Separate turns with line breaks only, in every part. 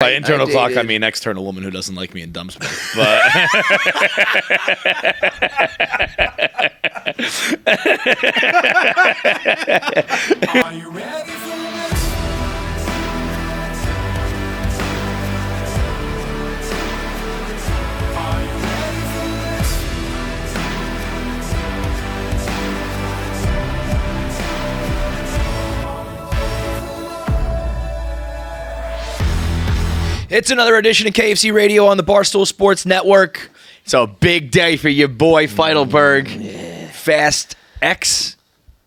By internal clock, I mean external woman who doesn't like me and dumps me. But
Are you ready for this? Are you ready for this?
It's another edition of KFC Radio on the Barstool Sports Network. It's a big day for your boy Feitelberg. Fast X, is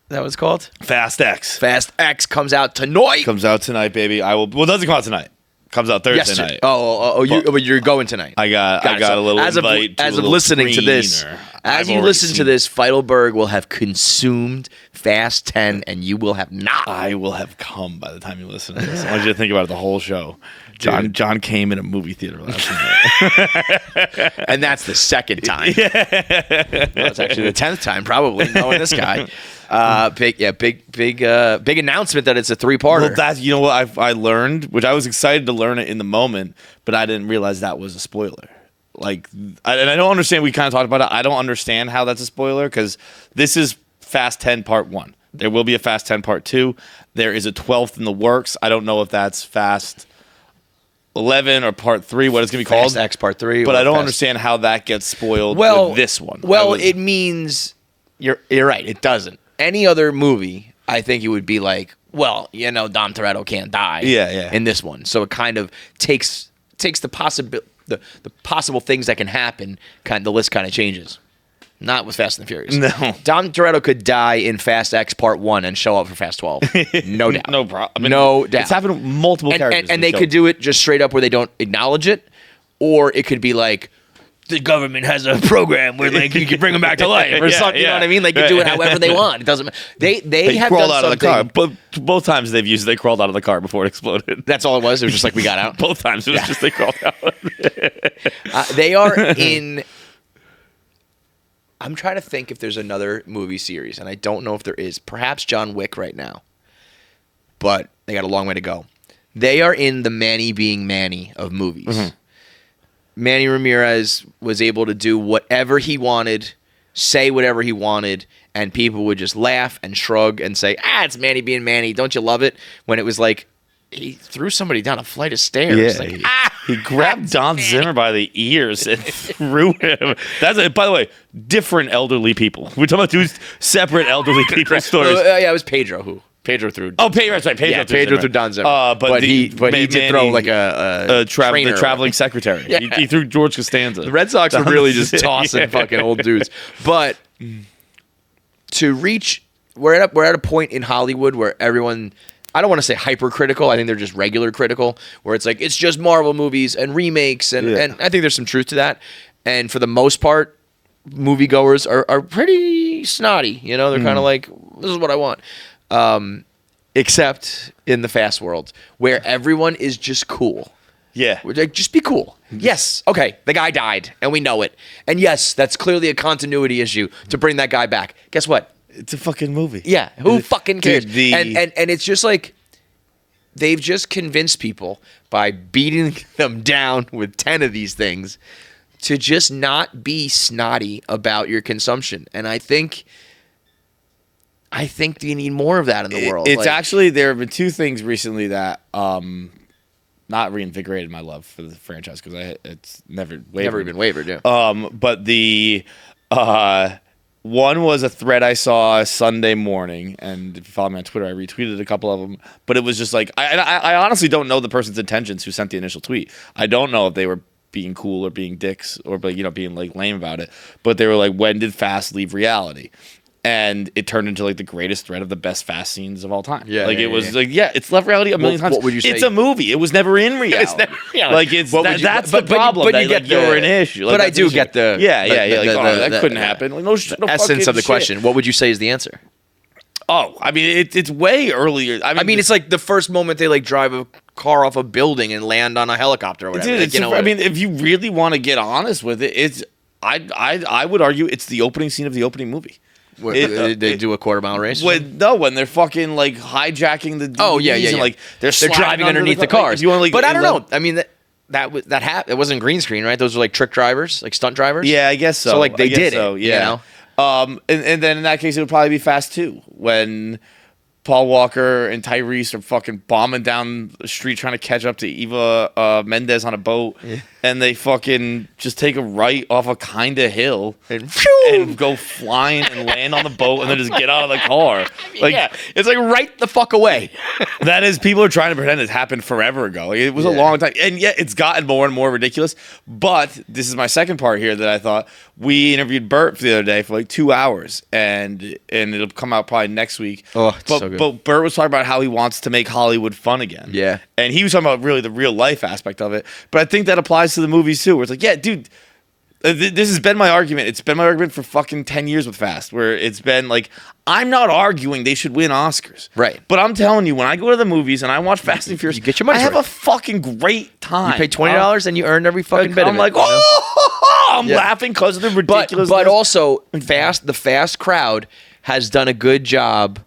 that what it's called?
Fast X.
Fast X comes out tonight.
Comes out tonight, baby. Well, it doesn't come out tonight. Comes out Thursday night.
You're going tonight.
I got a little invite
as of listening to this. As you listen to this, Feitelberg will have consumed Fast 10, and you will have not.
I will have come by the time you listen to this. I want you to think about it the whole show. John came in a movie theater last night.
And that's the second time. Well, it's actually the 10th time, probably, knowing this guy. Big announcement that it's a 3-parter.
Well, that's, you know what I learned, which I was excited to learn it in the moment, but I didn't realize that was a spoiler. Like, and I don't understand. We kind of talked about it. I don't understand how that's a spoiler because this is Fast 10 Part 1. There will be a Fast 10 Part 2. There is a 12th in the works. I don't know if that's Fast 11 or Part 3. What it's going to be called?
Fast X Part 3.
But I don't understand how that gets spoiled with this one.
Well, it means you're right. It doesn't. Any other movie, I think it would be like, well, you know, Dom Toretto can't die. In this one, so it kind of takes the possible things that can happen. The list kind of changes. Not with Fast and the Furious.
No,
Dom Toretto could die in Fast X Part 1 and show up for Fast 12. No doubt.
No problem. I mean,
no doubt.
It's happened with multiple characters.
And they could do it just straight up where they don't acknowledge it, or it could be like, the government has a program where like you can bring them back to life or something. You know what I mean? They can do it however they want. It doesn't matter. They have
crawled
done
out of the car. But both times they crawled out of the car before it exploded.
That's all it was. It was just like we got out.
Both times it was just they crawled out.
They are in. I'm trying to think if there's another movie series, and I don't know if there is. Perhaps John Wick right now, but they got a long way to go. They are in the Manny being Manny of movies. Mm-hmm. Manny Ramirez was able to do whatever he wanted, say whatever he wanted, and people would just laugh and shrug and say, it's Manny being Manny. Don't you love it? When it was like, he threw somebody down a flight of stairs.
Yeah, like, he grabbed Don Zimmer by the ears and threw him. That's it. By the way, different elderly people. We're talking about two separate elderly people stories.
It was Pedro Pedro threw.
Oh, that's right.
Pedro threw Don Zimmer. But he did throw like the
traveling secretary. Yeah. He threw George Costanza.
The Red Sox are really just tossing fucking old dudes. But to reach, we're at a point in Hollywood where everyone, I don't want to say hypercritical. I think they're just regular critical, where it's like it's just Marvel movies and remakes, and I think there's some truth to that. And for the most part, moviegoers are pretty snotty. You know, they're kind of like, this is what I want. Except in the Fast world, where everyone is just cool.
Yeah.
Like, just be cool. Yes. Okay. The guy died, and we know it. And yes, that's clearly a continuity issue to bring that guy back. Guess what?
It's a fucking movie.
Yeah. Who fucking cares? And it's just like they've just convinced people by beating them down with 10 of these things to just not be snotty about your consumption. And I think you need more of that in the world.
It's actually, there have been two things recently that not reinvigorated my love for the franchise because it's never
been wavered. Yeah.
But the one was a thread I saw Sunday morning, and if you follow me on Twitter, I retweeted a couple of them. But it was just like I honestly don't know the person's intentions who sent the initial tweet. I don't know if they were being cool or being dicks or being like lame about it. But they were like, when did Fast leave reality? And it turned into like the greatest thread of the best Fast scenes of all time. Yeah, like it was like, it's left reality a million times.
What would you say?
It's a movie. It was never in reality. It's never, like that's the problem. But you get you're an issue.
But I do get the
that couldn't happen. Like, no
essence of the question. What would you say is the answer?
Oh, I mean, it's way earlier.
I mean, it's like the first moment they like drive a car off a building and land on a helicopter or whatever.
Dude, I mean, if you really want to get honest with it, it's I would argue it's the opening scene of the opening movie.
They do a quarter-mile race?
When they're fucking like hijacking the DVDs
Oh, yeah.
and like they're
driving underneath the cars.
Like,
but I don't know. I mean, it wasn't green screen, right? Those were like trick drivers, like stunt drivers.
Yeah, I guess so.
So like they did
so,
it.
yeah.
You know?
And then in that case, it would probably be Fast 2 when Paul Walker and Tyrese are fucking bombing down the street trying to catch up to Eva Mendes on a boat, and they fucking just take a right off a kind of hill and go flying and land on the boat and then just get out of the car. Like,
yeah, it's like right the fuck away.
that is, people are trying to pretend it happened forever ago. Like, it was a long time, and yet it's gotten more and more ridiculous. But this is my second part here that I thought. We interviewed Bert the other day for like 2 hours, and it'll come out probably next week.
Oh, it's so good.
But Bert was talking about how he wants to make Hollywood fun again.
Yeah.
And he was talking about really the real life aspect of it. But I think that applies to the movies too, where it's like, yeah, dude, this has been my argument. It's been my argument for fucking 10 years with Fast, where it's been like, I'm not arguing they should win Oscars.
Right.
But I'm telling you, when I go to the movies and I watch Fast and Furious,
you get your money's
I have
worth.
a fucking great time.
You pay $20 and you earned every fucking bit
I'm
of it.
like,
you know?
I'm laughing because of the ridiculous.
But also, the Fast crowd has done a good job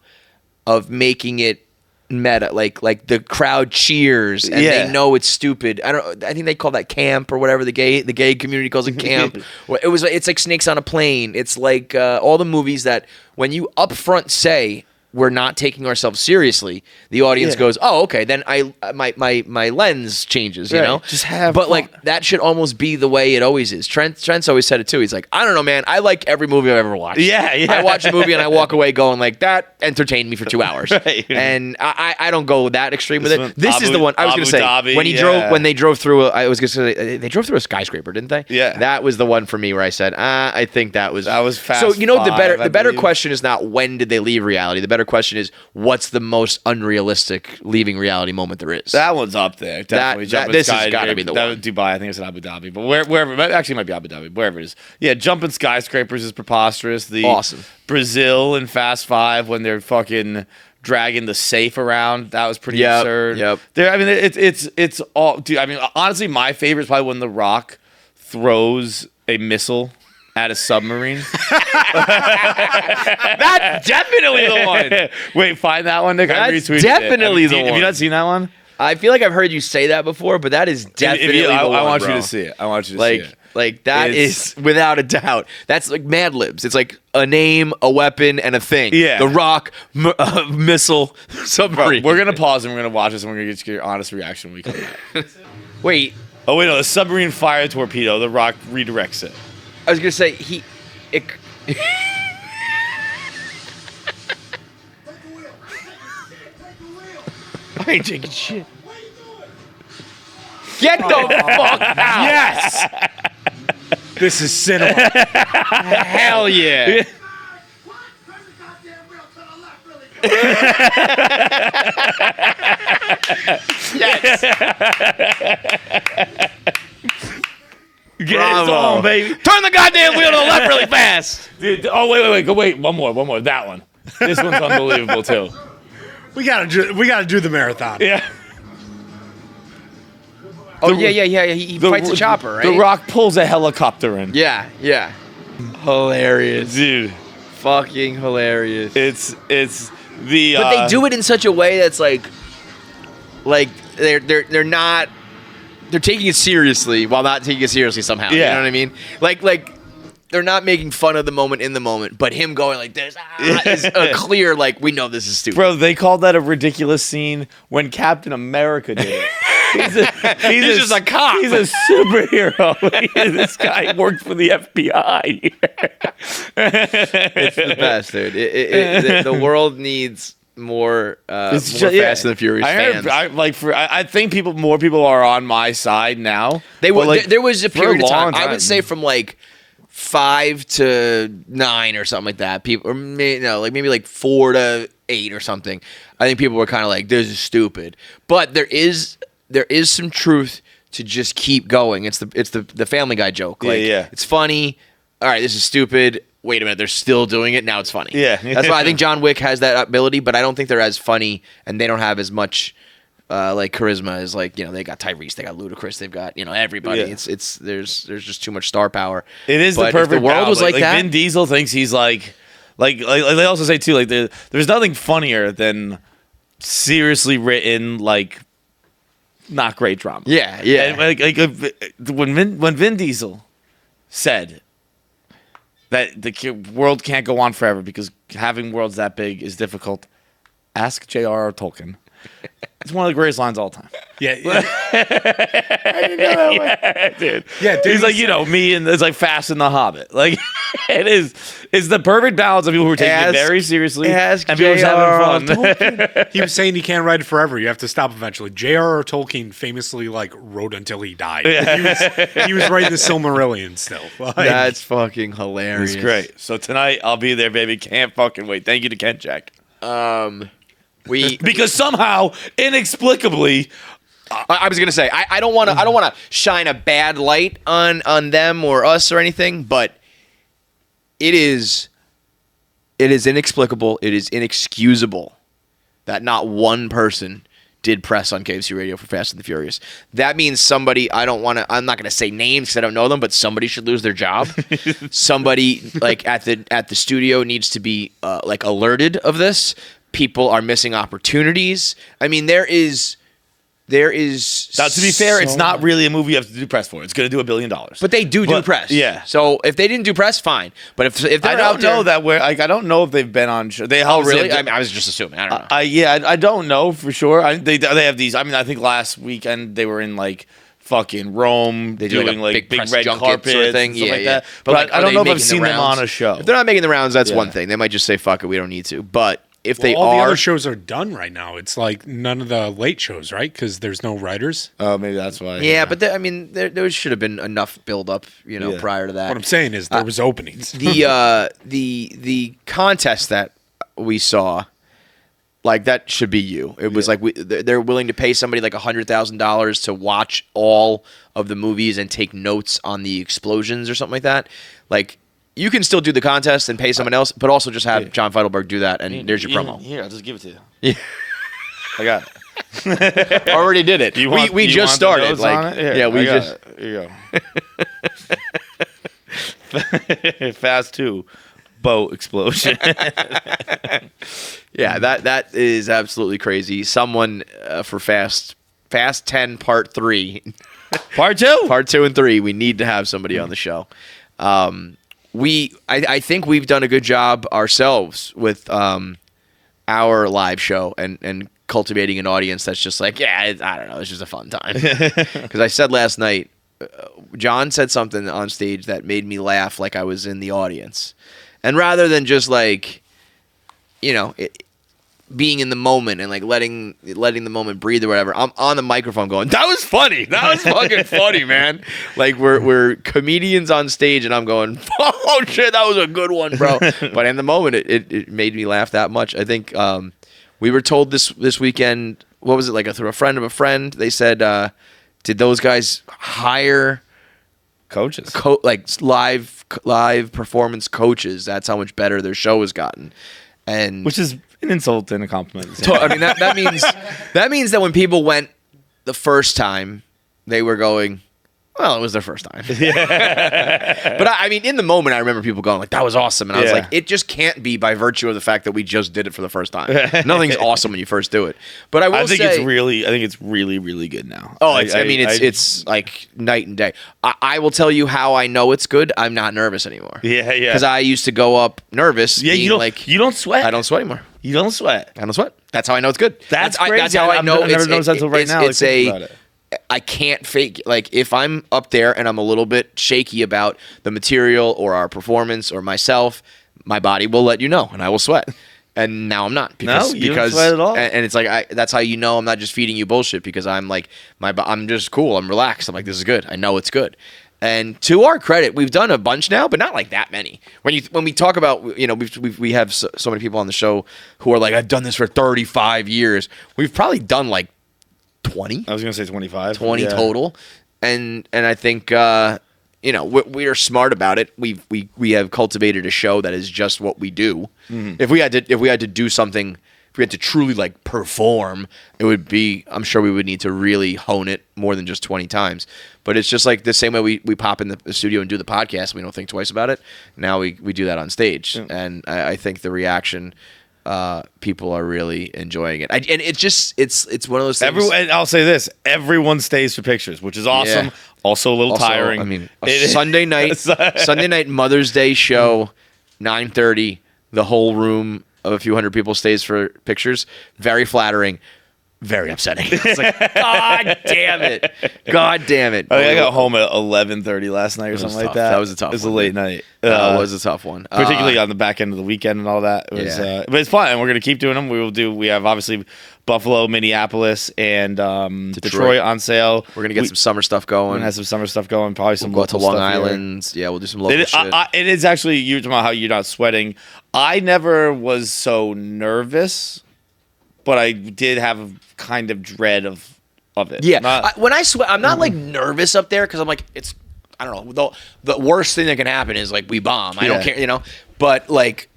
of making it meta. Like the crowd cheers and they know it's stupid. I think they call that camp or whatever. The gay community calls it camp. It's like Snakes on a Plane. It's like all the movies that when you upfront say we're not taking ourselves seriously, the audience goes, "Oh, okay." Then my lens changes, you know.
Just have
but
fun.
like that should almost be the way it always is. Trent's always said it too. He's like, I don't know, man. I like every movie I've ever watched.
Yeah.
I watch a movie and I walk away going like, that entertained me for 2 hours.
Right.
And I don't go that extreme with it. This is
Abu-
the one I was going to say.
Abu Dhabi,
When they drove through, I was going to say they drove through a skyscraper, didn't they?
Yeah.
That was the one for me where I said, I think that was
Fast.
So you know, the
5, I
better
believe.
question is not when did they leave reality. The better question is what's the most unrealistic leaving reality moment there is.
That one's up there. Definitely.
This has gotta be the one.
Dubai. I think it's in Abu Dhabi, but wherever. Actually, it might be Abu Dhabi. Wherever it is. Yeah, jumping skyscrapers is preposterous.
Awesome.
Brazil in Fast 5 when they're fucking dragging the safe around. That was pretty absurd.
Yep.
I mean, it's all. Dude, I mean, honestly, my favorite is probably when The Rock throws a missile at a submarine.
That's definitely the one.
Wait, find that one, Nick. I
That's
retweeted
definitely
it.
the
Have
one.
you not seen that one?
I feel like I've heard you say that before, but that is definitely the one,
I want
bro.
you to see it. I want you to see it.
Like that
It's-
is without a doubt. That's like Mad Libs. It's like a name, a weapon, and a thing.
Yeah.
The Rock, missile, submarine.
We're gonna pause and we're gonna watch this and we're gonna get your honest reaction when we come back.
Wait.
Oh wait, no, the submarine fire torpedo. The Rock redirects it.
I was gonna say I ain't taking shit. Get the fuck out!
Yes.
This is cinema.
Hell yeah! Yes.
Get it
Bravo.
on, baby.
Turn the goddamn wheel to the left really fast.
Dude, oh wait, go wait. One more. That one. This one's unbelievable too.
We gotta do the marathon.
Yeah.
Oh yeah. He fights a chopper, right?
The Rock pulls a helicopter in.
Yeah. Hilarious,
Dude,
fucking hilarious.
it's the.
But they do it in such a way that's like they're not. They're taking it seriously while not taking it seriously somehow. You
Yeah.
know what I mean? Like they're not making fun of the moment in the moment, but him going like this is a clear like we know this is stupid.
Bro, they called that a ridiculous scene when Captain America did it. He's
just a cop.
He's a superhero. This guy worked for the FBI.
It's the best, dude. The world needs more Fast and the Furious fans.
I think more people are on my side now.
They
But,
were. There was a
for a
period of
long
time. I would say from like 5 to 9 or something like that. People, or maybe like 4 to 8 or something. I think people were kind of like, "This is stupid," but there is some truth to just keep going. It's the Family Guy joke. Like,
Yeah.
it's funny. All right, this is stupid. Wait a minute, they're still doing it. Now it's funny.
Yeah.
That's why I think John Wick has that ability, but I don't think they're as funny and they don't have as much like charisma as like, they got Tyrese, they got Ludacris, they've got, everybody.
Yeah.
There's just too much star power.
It is
But
the perfect
if the world was
balance.
like that.
Vin Diesel thinks he's like Like they also say too, like there's nothing funnier than seriously written, like not great drama.
Yeah, yeah.
And, when Vin Diesel said that the world can't go on forever because having worlds that big is difficult, ask J.R.R. Tolkien. It's one of the greatest lines of all time.
Yeah.
Yeah, dude.
Yeah, dude.
He's like, me, and it's like Fast and the Hobbit. Like, it's the perfect balance of people who are taking it very seriously and people who's having fun.
He was saying he can't write it forever. You have to stop eventually. J.R.R. Tolkien famously wrote until he died. He was writing the Silmarillion still.
That's fucking hilarious.
It's great. So tonight I'll be there, baby. Can't fucking wait. Thank you to Ken Jack. Because somehow, inexplicably,
I was gonna say I don't want to shine a bad light on them or us or anything, but it is inexplicable. It is inexcusable that not one person did press on KFC Radio for Fast and the Furious. That means somebody. I'm not gonna say names because I don't know them, but somebody should lose their job. Somebody at the studio needs to be alerted of this. People are missing opportunities. I mean, there is.
Now, to be fair, it's not really a movie you have to do press for. It's going to do $1 billion.
But they do press.
Yeah.
So if they didn't do press, fine. But if they're
I don't know that we're I don't know if they've been on show. They
really? I was just assuming. I don't know.
I don't know for sure. They have these. I mean, I think last weekend they were in fucking Rome.
They do
doing
big
red carpet
sort of thing.
Stuff like that.
But
I don't know if I've seen them on a show.
If they're not making the rounds, that's one thing. They might just say fuck it, we don't need to. But if they
all
are,
the other shows are done right now. It's like none of the late shows, right? Because there's no writers.
Oh, maybe that's why.
Yeah, but there should have been enough build up, prior to that.
What I'm saying is there was openings.
The contest that we saw, that should be you. It was they're willing to pay somebody $100,000 to watch all of the movies and take notes on the explosions or something like that. You can still do the contest and pay someone else, but also just have John Feitelberg do that, and there's your promo.
Here, I'll just give it to you.
Yeah.
I got it.
Already did it. We just started.
Here
we just.
Here you go. Fast 2. Boat explosion.
Yeah, that is absolutely crazy. Someone for Fast 10 Part 3.
Part 2?
Part 2 and 3. We need to have somebody on the show. I think we've done a good job ourselves with our live show and cultivating an audience that's just I don't know, it's just a fun time. Because I said last night, John said something on stage that made me laugh like I was in the audience. And rather than just being in the moment and letting the moment breathe or whatever, I'm on the microphone going, that was funny. That was fucking funny, man. We're comedians on stage and I'm going, oh shit, that was a good one, bro. But in the moment, it made me laugh that much. I think we were told this weekend, what was it, through a friend of a friend, they said, did those guys hire
coaches?
Live performance coaches. That's how much better their show has gotten. And
which is an insult and a compliment.
That means that when people went the first time, they were going, well, it was their first time. But in the moment, I remember people going that was awesome, and I was like, it just can't be by virtue of the fact that we just did it for the first time. Nothing's awesome when you first do it. But I think
it's really, really good now.
Oh, it's like night and day. I will tell you how I know it's good. I'm not nervous anymore.
Yeah.
Because I used to go up nervous.
Yeah, you don't sweat.
I don't sweat anymore.
You don't sweat.
I don't sweat. That's how I know it's good.
That's crazy.
That's how I know.
I've never noticed that until right now.
I can't fake. If I'm up there and I'm a little bit shaky about the material or our performance or myself, my body will let you know, and I will sweat. And now I'm not because
don't sweat at all.
And it's that's how you know I'm not just feeding you bullshit because I'm I'm just cool. I'm relaxed. I'm this is good. I know it's good. And to our credit, we've done a bunch now, but not that many. When we talk about we have so many people on the show who are I've done this for 35 years. We've probably done 20.
I was going to say 25.
20 total. And I think we are smart about it. We have cultivated a show that is just what we do. Mm-hmm. If we had to do something we had to truly like perform, it would be, I'm sure we would need to really hone it more than just 20 times. But it's just like the same way we pop in the studio and do the podcast. We don't think twice about it. Now we do that on stage. And I think the reaction, people are really enjoying it. And it's one of those things.
And I'll say this: everyone stays for pictures, which is awesome.
Yeah.
Also a little tiring.
I mean, Sunday night Mother's Day show, 9:30. The whole room of a few hundred people stays for pictures. Very flattering. Very upsetting. It's like, God damn it. God damn it.
I got home at 11:30 last night or something like that.
That was a tough one.
It was a late night.
That was a tough one.
Particularly on the back end of the weekend and all that. It was, but it's fun, and we're going to keep doing them. We have obviously Buffalo, Minneapolis, and Detroit on sale.
We're going to get some summer stuff going.
We're going to have some summer stuff going. Probably some
We'll go
local
to Long
stuff
Island.
here.
Yeah, we'll do some local shit.
It is actually, you're talking about how you're not sweating. I never was so nervous, but I did have a kind of dread of it.
Yeah. When I sweat, I'm not like nervous up there because I'm like, I don't know. The worst thing that can happen is like we bomb. I don't care, But like,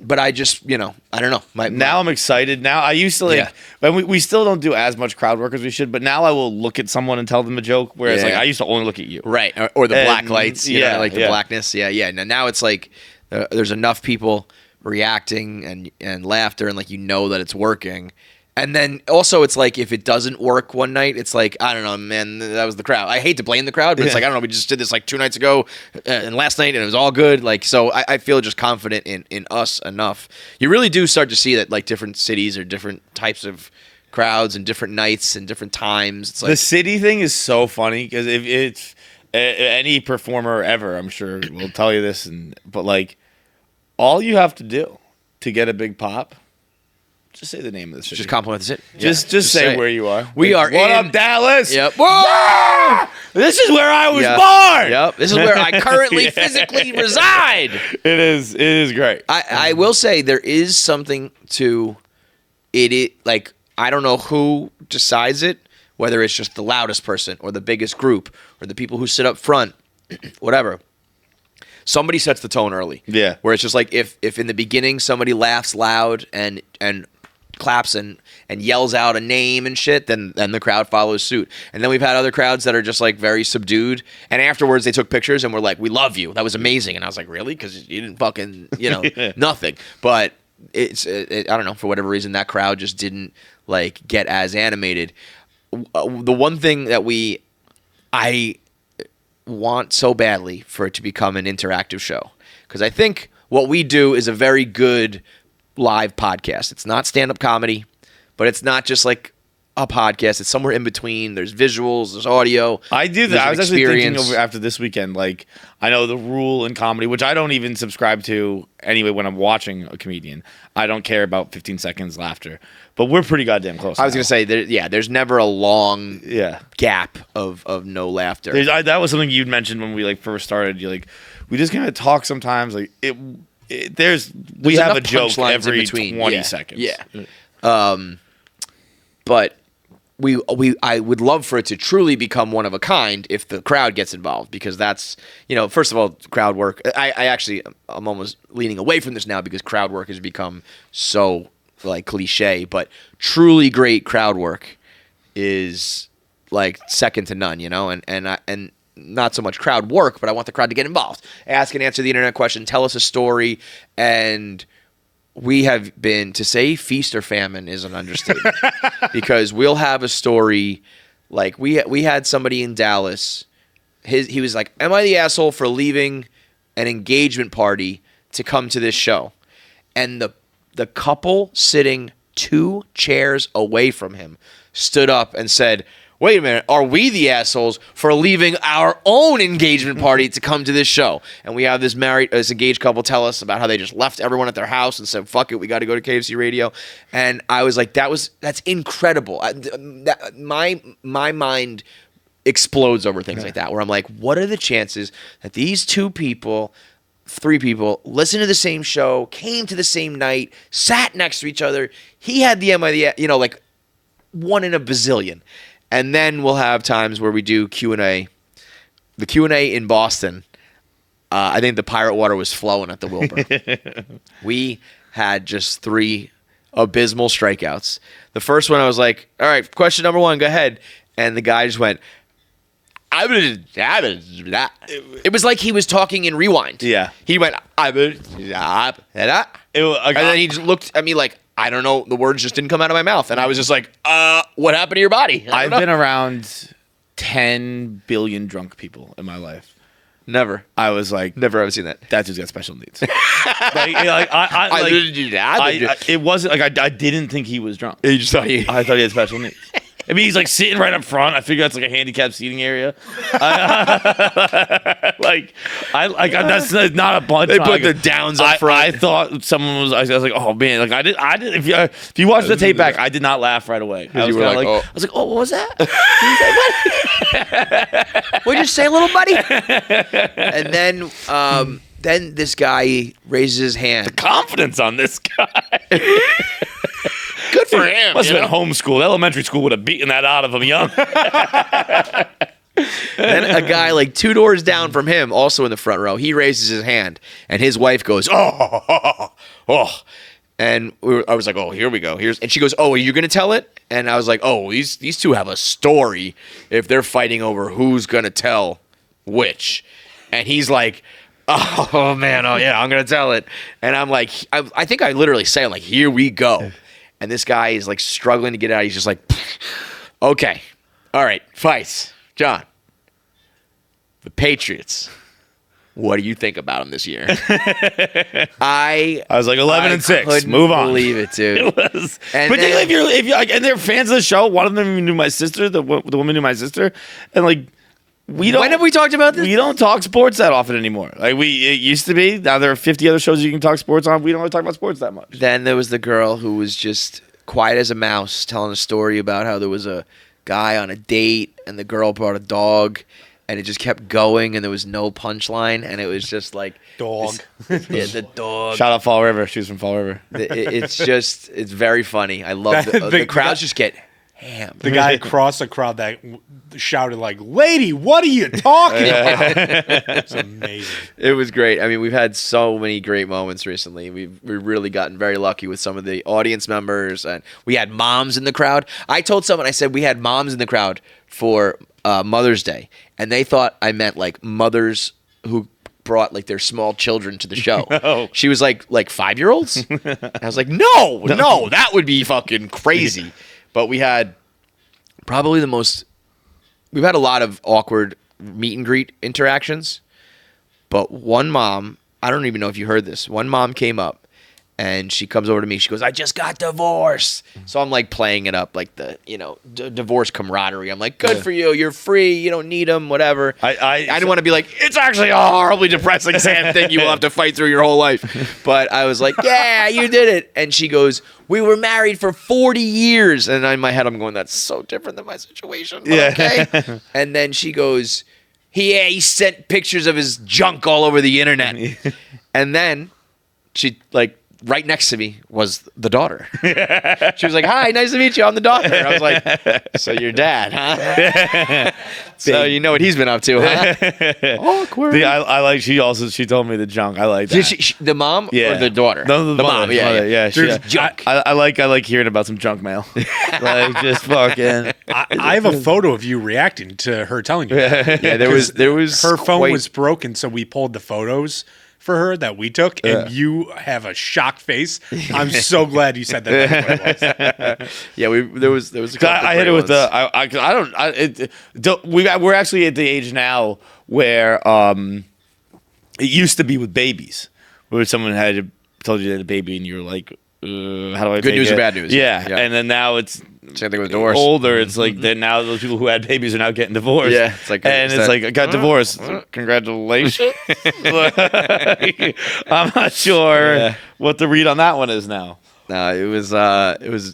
but I just, I don't know.
Now I'm excited. Now I used to and we still don't do as much crowd work as we should, but now I will look at someone and tell them a joke, whereas like I used to only look at you.
Right. Or the black lights, the blackness. Yeah. Now it's like there's enough people reacting and laughter and like that it's working. And then also it's like if it doesn't work one night, it's like, I don't know, man, that was the crowd. I hate to blame the crowd, but it's like, I don't know, we just did this like 2 nights ago and last night and it was all good. Like, so I feel just confident in us enough. You really do start to see that like different cities or different types of crowds and different nights and different times. It's like
the city thing is so funny because if it's any performer ever, I'm sure will tell you this, but like all you have to do to get a big pop, just say the name of the city.
Just compliment the city.
Just say where you are.
We are
what
in
up, Dallas?
Yep.
Whoa! This is where I was born.
Yep. This is where I currently physically reside.
It is great.
I will say there is something to it. Like, I don't know who decides it, whether it's just the loudest person or the biggest group or the people who sit up front, whatever. Somebody sets the tone early.
Yeah.
Where it's just like if in the beginning somebody laughs loud and claps and yells out a name and shit, then the crowd follows suit. And then we've had other crowds that are just like very subdued. And afterwards they took pictures and were like, "We love you. That was amazing." And I was like, "Really?" Because you didn't fucking, nothing. But I don't know, for whatever reason that crowd just didn't like get as animated. The one thing that I want so badly for it to become an interactive show, because I think what we do is a very good live podcast. It's not stand-up comedy, but it's not just like a podcast. It's somewhere in between. There's visuals, there's audio.
I do that. I was actually thinking over after this weekend, like I know the rule in comedy, which I don't even subscribe to anyway when I'm watching a comedian. I don't care about 15 seconds laughter, but we're pretty goddamn close.
I was going to say, there's never a long gap of no laughter.
That was something you'd mentioned when we like first started. You're like, we just kind of talk sometimes. Like we have a joke every 20 seconds.
Yeah. But I would love for it to truly become one of a kind if the crowd gets involved, because that's, first of all, crowd work. I'm almost leaning away from this now because crowd work has become so like cliche, but truly great crowd work is like second to none, and not so much crowd work, but I want the crowd to get involved, ask and answer the internet question, tell us a story. And we have been, to say feast or famine is an understatement, because we'll have a story like we had somebody in Dallas. He was like, "Am I the asshole for leaving an engagement party to come to this show?" And the couple sitting 2 chairs away from him stood up and said, "Wait a minute, are we the assholes for leaving our own engagement party to come to this show?" And we have this engaged couple tell us about how they just left everyone at their house and said, "Fuck it, we got to go to KFC Radio." And I was like, that's incredible. My mind explodes over things like that, where I'm like, what are the chances that these 2 people, 3 people, listen to the same show, came to the same night, sat next to each other. He had the like 1 in a bazillion. And then we'll have times where we do Q&A. The Q&A in Boston, I think the pirate water was flowing at the Wilbur. We had just 3 abysmal strikeouts. The first one I was like, all right, question number 1, go ahead. And the guy just went, it was like he was talking in rewind.
Yeah.
He went, and then he just looked at me like, I don't know, the words just didn't come out of my mouth. And I was just like, what happened to your body?
I've been around 10 billion drunk people in my life.
Never.
I was like,
Never ever seen that.
that dude's got special needs. It wasn't like I didn't think he was drunk.
You just thought
I thought he had special needs. I mean, he's like sitting right up front. I figure that's like a handicapped seating area. That's not a bunch.
They put the downs up front.
I thought someone was. I was like, oh man, like I did. If you watch the tape back, I did not laugh right away. I was like, I was like, oh, what was that?
What'd you say, little buddy? And then this guy raises his hand.
Confidence on this guy.
Good for him.
Must have been homeschooled. Elementary school would have beaten that out of him young.
Then a guy like 2 doors down from him, also in the front row, he raises his hand, and his wife goes, oh. And I was like, oh, here we go. And she goes, oh, are you going to tell it? And I was like, oh, these two have a story if they're fighting over who's going to tell which. And he's like, oh, man, oh, yeah, I'm going to tell it. And I'm like, I think I literally say, like, here we go. And this guy is, like, struggling to get out. He's just like, okay, all right, Feits, John, the Patriots. What do you think about them this year? I
was like 11-6. Move on.
Believe it, dude.
It was, particularly if you're like, and they're fans of the show. One of them even knew my sister. The woman knew my sister, and like we don't.
When have we talked about this?
We don't talk sports that often anymore. Like it used to be. Now there are 50 other shows you can talk sports on. We don't really talk about sports that much.
Then there was the girl who was just quiet as a mouse, telling a story about how there was a guy on a date, and the girl brought a dog. And it just kept going, and there was no punchline, and it was just like
Dog.
Yeah, the dog.
Shout out Fall River. She was from Fall River.
It's very funny. I love the crowds just get hammed.
The guy across the crowd that shouted like, "Lady, what are you talking about?" It's amazing.
It was great. I mean, we've had so many great moments recently. We've really gotten very lucky with some of the audience members, and we had moms in the crowd. I told someone, I said we had moms in the crowd for Mother's Day, and they thought I meant like mothers who brought like their small children to the show.
Oh.
She was like 5-year-olds. I was like, no, that would be fucking crazy. But we had probably we've had a lot of awkward meet and greet interactions. But one mom, I don't even know if you heard this. One mom came up and she comes over to me. She goes, I just got divorced. So I'm like playing it up like the, divorce camaraderie. I'm like, good for you. You're free. You don't need them, whatever. I didn't want to be like, it's actually a horribly depressing, sad thing you will have to fight through your whole life. But I was like, yeah, you did it. And she goes, we were married for 40 years. And in my head, I'm going, that's so different than my situation. But okay. And then she goes, he sent pictures of his junk all over the internet. And then she right next to me was the daughter. She was like, hi, nice to meet you. I'm the daughter. I was like, so your dad, huh? So you know what he's been up to, huh? Awkward.
I like, she told me the junk. I like that.
Did she, the mom or the daughter?
No, the mom. Yeah.
Junk.
I like hearing about some junk mail. Like just fucking.
I have a photo of you reacting to her telling you that.
Yeah, there was
her phone was broken, so we pulled the photos for her that we took, and you have a shocked face. I'm so glad you said that. That's what it was.
Yeah, there was a couple
I hit it with we're actually at the age now where it used to be with babies, where someone told you they had a baby and you were like, how do I
good news or bad news?
Yeah, and then now it's
same thing with divorce.
Older, it's like that now those people who had babies are now getting divorced.
Yeah, it's like
I got divorced. Congratulations. I'm not sure what the read on that one is now.
No, it was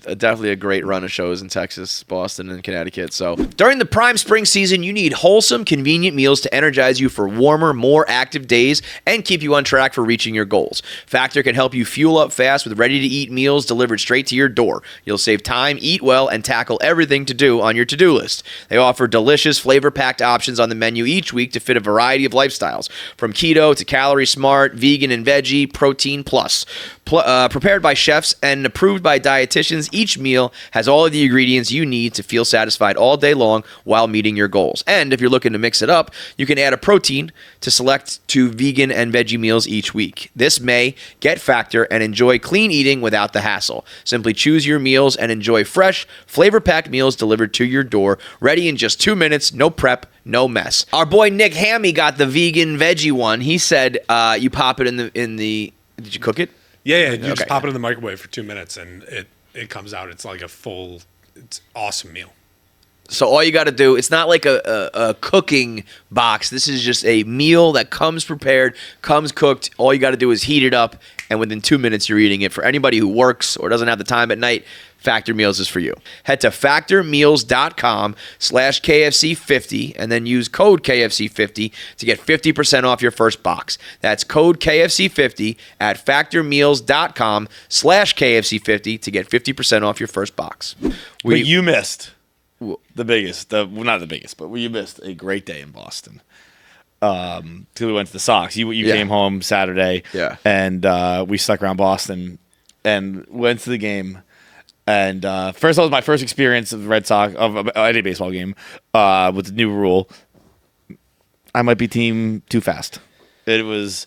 definitely a great run of shows in Texas, Boston, and Connecticut. So during the prime spring season, you need wholesome, convenient meals to energize you for warmer, more active days and keep you on track for reaching your goals. Factor can help you fuel up fast with ready-to-eat meals delivered straight to your door. You'll save time, eat well, and tackle everything to do on your to-do list. They offer delicious, flavor-packed options on the menu each week to fit a variety of lifestyles, from keto to calorie smart, vegan and veggie, protein plus. Prepared by chefs and approved by dietitians, each meal has all of the ingredients you need to feel satisfied all day long while meeting your goals. And if you're looking to mix it up, you can add a protein to select 2 vegan and veggie meals each week. This May, get Factor and enjoy clean eating without the hassle. Simply choose your meals and enjoy fresh, flavor-packed meals delivered to your door, ready in just 2 minutes, no prep, no mess. Our boy Nick Hammy got the vegan veggie one. He said you pop it in the. Did you cook it?
Yeah. You just pop it in the microwave for 2 minutes, and it comes out. It's like it's awesome meal.
So all you got to do, it's not like a cooking box. This is just a meal that comes prepared, comes cooked. All you got to do is heat it up, and within 2 minutes, you're eating it. For anybody who works or doesn't have the time at night, Factor Meals is for you. Head to factormeals.com/KFC50 and then use code KFC50 to get 50% off your first box. That's code KFC50 at factormeals.com/KFC50 to get 50% off your first box.
But you missed the biggest, not the biggest, but you missed a great day in Boston. Till we went to the Sox. You came home Saturday, and we stuck around Boston and went to the game. And first, that was my first experience of the Red Sox of any baseball game with the new rule. I might be team too fast. It was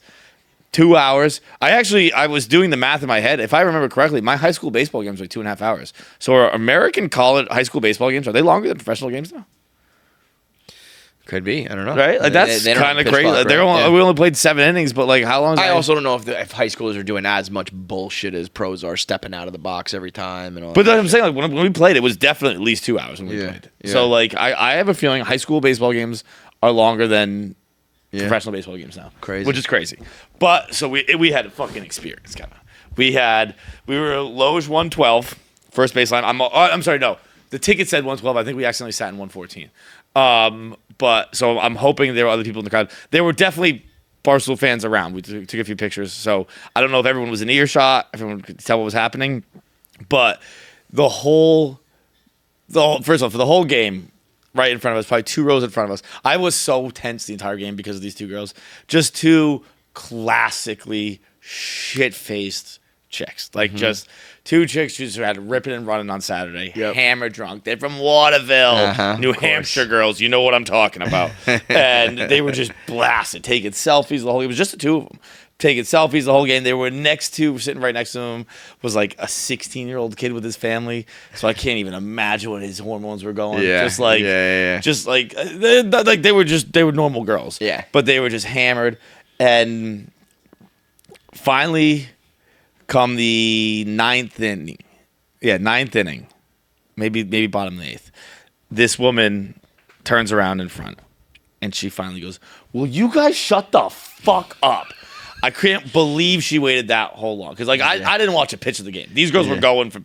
2 hours. I was doing the math in my head. If I remember correctly, my high school baseball games were like 2.5 hours. So are American college high school baseball games, are they longer than professional games now?
Could be. I don't know.
Right? Like that's kind of crazy. Right? We only played 7 innings, but like how long?
I also don't know if high schoolers are doing as much bullshit as pros are, stepping out of the box every time and all.
But I'm saying, like when we played, it was definitely at least 2 hours when we played. Yeah. So like I have a feeling high school baseball games are longer than professional baseball games now.
Crazy.
Which is crazy. But so we had a fucking experience, kind of. We were Loge 112, first baseline. I'm sorry, no. The ticket said 112. I think we accidentally sat in 114. But so I'm hoping there were other people in the crowd. There were definitely Barstool fans around. We took a few pictures. So I don't know if everyone was in earshot, everyone could tell what was happening. But first of all, for the whole game, right in front of us, probably 2 rows in front of us, I was so tense the entire game because of these 2 girls. Just 2 classically shit-faced chicks. Like just 2 chicks who had ripping and running on Saturday, hammer drunk. They're from Waterville, New Hampshire girls. You know what I'm talking about. And they were just blasted, taking selfies the whole game. It was just the 2 of them taking selfies the whole game. They were sitting right next to him, was like a 16-year-old kid with his family. So I can't even imagine what his hormones were going.
Yeah.
Just like they were normal girls.
Yeah.
But they were just hammered. And finally, come the 9th inning. Yeah, 9th inning. Maybe bottom of the 8th. This woman turns around in front and she finally goes, "Will you guys shut the fuck up?" I can't believe she waited that whole long. Because I didn't watch a pitch of the game. These girls were going for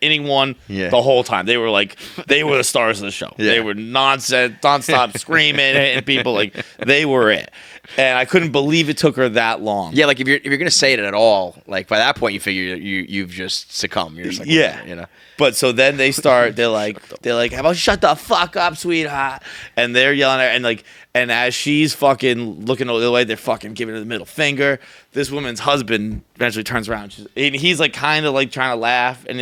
inning 1 the whole time. They were the stars of the show. Yeah. They were nonstop screaming and people they were it. And I couldn't believe it took her that long.
Yeah, like if you're gonna say it at all, like by that point you figure you've just succumbed. You're just like, you know.
But so then they start. They're like, how about shut the fuck up, sweetheart? And they're yelling at her, and as she's fucking looking the other way, they're fucking giving her the middle finger. This woman's husband eventually turns around. And he's kind of trying to laugh, and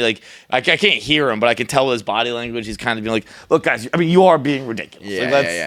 I can't hear him, but I can tell with his body language. He's kind of being like, "Look, guys, I mean, you are being ridiculous.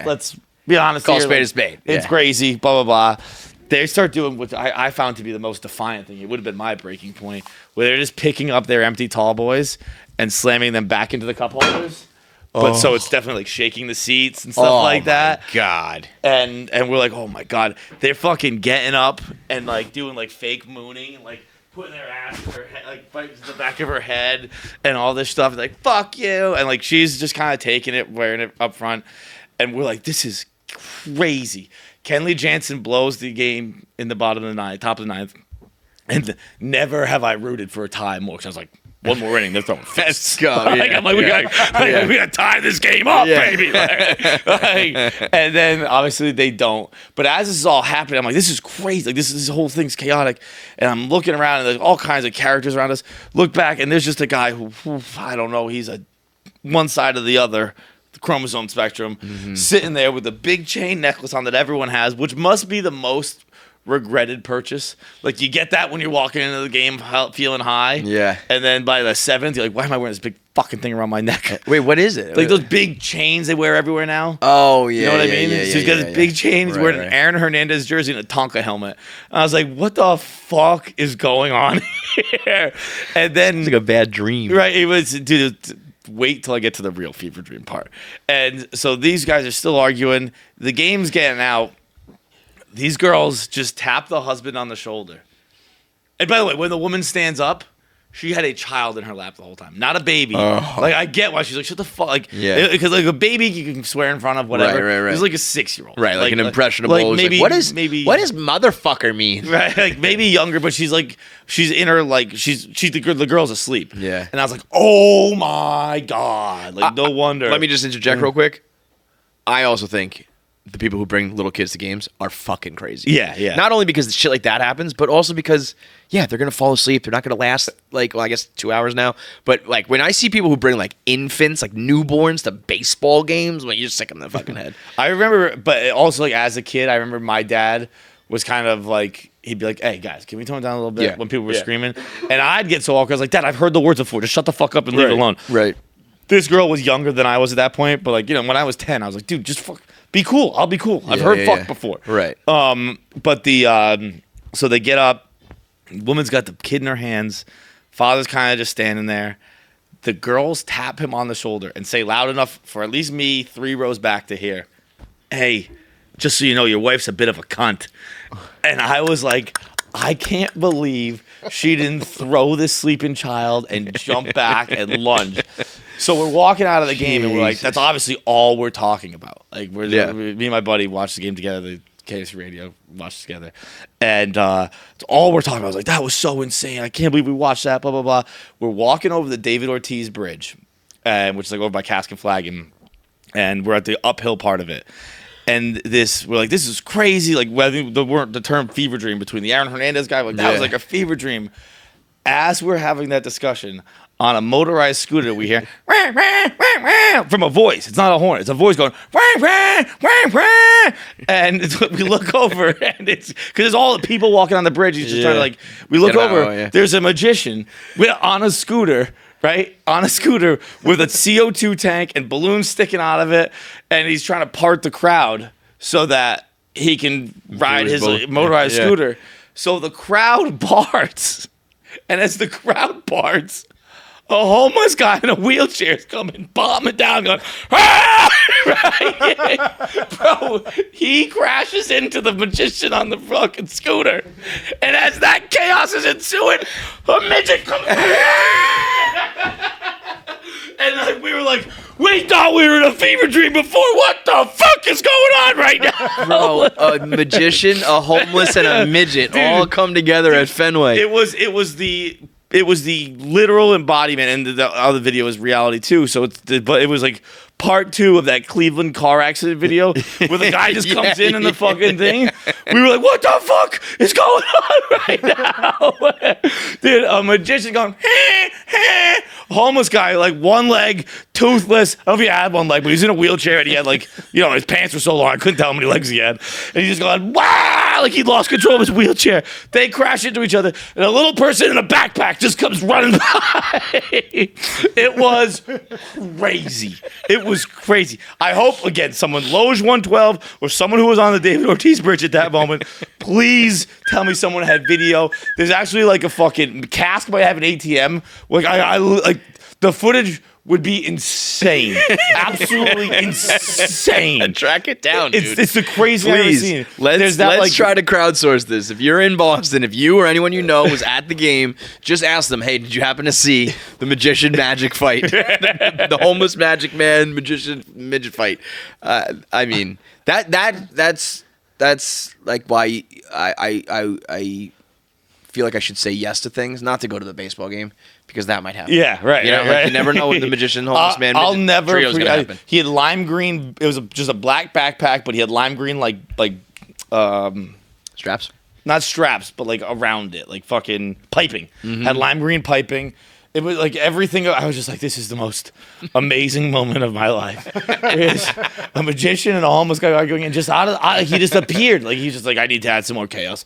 Let's be honest.
Call spade a spade.
It's crazy. Blah blah blah." They start doing what I found to be the most defiant thing. It would have been my breaking point, where they're just picking up their empty tall boys and slamming them back into the cup holders. But so it's definitely shaking the seats and stuff like that.
Oh, God.
And we're like, oh, my God. They're fucking getting up and, doing, fake mooning and, putting their ass in her head, biting the back of her head and all this stuff. Like, fuck you. And, she's just kind of taking it, wearing it up front. And we're like, this is crazy. Kenley Jansen blows the game in the top of the 9th. And never have I rooted for a tie more. Because I was like, one more inning, they're throwing fists.
Let's go.
I'm like, we gotta tie this game up, baby. And then obviously they don't. But as this is all happening, I'm like, this is crazy. This whole thing's chaotic. And I'm looking around, and there's all kinds of characters around us. Look back, and there's just a guy who I don't know. He's one side or the other, the chromosome spectrum, sitting there with a big chain necklace on that everyone has, which must be the most regretted purchase. Like, you get that when you're walking into the game feeling high.
Yeah.
And then by the 7th, you're like, why am I wearing this big fucking thing around my neck?
Wait, what is it?
Like those big chains they wear everywhere now.
Oh, yeah.
You know what I mean?
Yeah,
So he's got this big chain. He's wearing an Aaron Hernandez jersey and a Tonka helmet. And I was like, what the fuck is going on here? And then...
It's like a bad dream.
Right. It was, dude, wait till I get to the real fever dream part. And so these guys are still arguing. The game's getting out. These girls just tap the husband on the shoulder. And by the way, when the woman stands up, she had a child in her lap the whole time, not a baby.
Oh.
Like, I get why she's like, shut the fuck. Like,
Yeah.
Because like a baby you can swear in front of, whatever.
Right.
It's like a 6-year-old.
Right, like an impressionable.
Like
Like,
maybe
what does motherfucker mean?
Right, like maybe younger, but she's in her the girl's asleep.
Yeah.
And I was like, oh my god, like no wonder.
Let me just interject real quick. I also think the people who bring little kids to games are fucking crazy.
Yeah.
Not only because shit like that happens, but also because, they're going to fall asleep. They're not going to last, I guess 2 hours now. But, when I see people who bring, infants, newborns to baseball games, you're sick in the fucking head.
I remember, but also, as a kid, I remember my dad was kind of he'd be like, hey, guys, can we tone it down a little bit
Yeah.
when people were screaming? And I'd get so awkward. I was like, Dad, I've heard the words before. Just shut the fuck up and leave it alone.
Right.
This girl was younger than I was at that point. But, when I was 10, I was like, dude, just fuck. Be cool. I'll be cool. I've heard fuck before.
Right.
But so they get up. Woman's got the kid in her hands. Father's kind of just standing there. The girls tap him on the shoulder and say loud enough for at least me 3 rows back to hear, hey, just so you know, your wife's a bit of a cunt. And I was like, I can't believe she didn't throw this sleeping child and jump back and lunge. So we're walking out of the game and we're like, that's obviously all we're talking about. Me and my buddy watched the game together, the KFC Radio watched together. And it's all we're talking about. I was like, that was so insane. I can't believe we watched that, blah, blah, blah. We're walking over the David Ortiz Bridge, which is over by Cask and Flagon. And we're at the uphill part of it. And we're like, this is crazy. Whether the term fever dream between the Aaron Hernandez guy, that was like a fever dream. As we're having that discussion, on a motorized scooter, we hear wah, wah, wah, wah, from a voice. It's not a horn. It's a voice going wah, wah, wah, wah. And we look over, and it's because there's all the people walking on the bridge. He's just trying to we look over. There's a magician on a scooter. Right? On a scooter with a CO2 tank and balloons sticking out of it. And he's trying to part the crowd so that he can ride his motorized scooter. So the crowd parts. And as the crowd parts, a homeless guy in a wheelchair is coming, bombing down, going, ah! Right? Bro, he crashes into the magician on the fucking scooter. And as that chaos is ensuing, a midget comes. And we were like, we thought we were in a fever dream before. What the fuck is going on right now?
Bro, a magician, a homeless, and a midget all come together at Fenway.
It was the literal embodiment, and the other video is reality too. So but it was part 2 of that Cleveland car accident video where the guy just comes in the fucking thing. We were like, what the fuck is going on right now? Dude, a magician going, hey, hey. Homeless guy, one leg, toothless. I don't know if he had one leg, but he's in a wheelchair and he had his pants were so long I couldn't tell how many legs he had. And he's just going, wow, he lost control of his wheelchair. They crash into each other, and a little person in a backpack just comes running by. It was crazy. It was crazy. I hope, again, someone Loge 112 or someone who was on the David Ortiz Bridge at that moment, please tell me someone had video. There's actually a fucking Cask might have an ATM. The footage would be insane. Absolutely insane.
Track it down, dude.
It's the craziest I've ever seen.
Let's try to crowdsource this. If you're in Boston, if you or anyone you know was at the game, just ask them, hey, did you happen to see the magician magic fight? the homeless magic man magician midget fight. I mean, that's why I feel like I should say yes to things, not to go to the baseball game, because that might happen.
Yeah, right. Right.
You never know what the magician, homeless man,
I'll never
trio's gonna happen.
He had lime green. It was just a black backpack, but he had lime green
Straps?
Not straps, but around it, fucking piping. Mm-hmm. Had lime green piping. It was like everything. I was just like, this is the most amazing moment of my life. It's a magician and a homeless guy arguing, and just he just appeared. Like he's just like, I need to add some more chaos.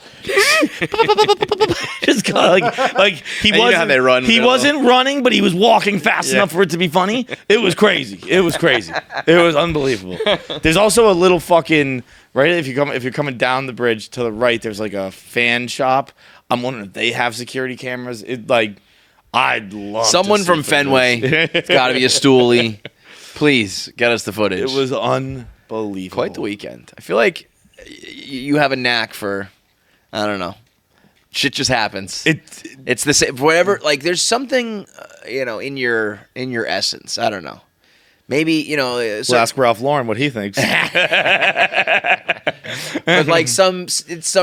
Just kind of like he
And you know
wasn't.
how they run,
He
you know.
wasn't running, but he was walking fast enough for it to be funny. It was crazy. It was crazy. It was unbelievable. There's also a little fucking right if you're coming down the bridge to the right. There's like a fan shop. I'm wondering if they have security cameras. It like. I'd love
Someone
to see
from
footage.
Fenway. It's got to be a stoolie. Please get us the footage.
It was unbelievable.
quite the weekend. I feel like you have a knack for, I don't know. Shit just happens. It's the same. Whatever. Like there's something, in your essence. I don't know. Maybe
We'll ask Ralph Lauren what he thinks.
but like some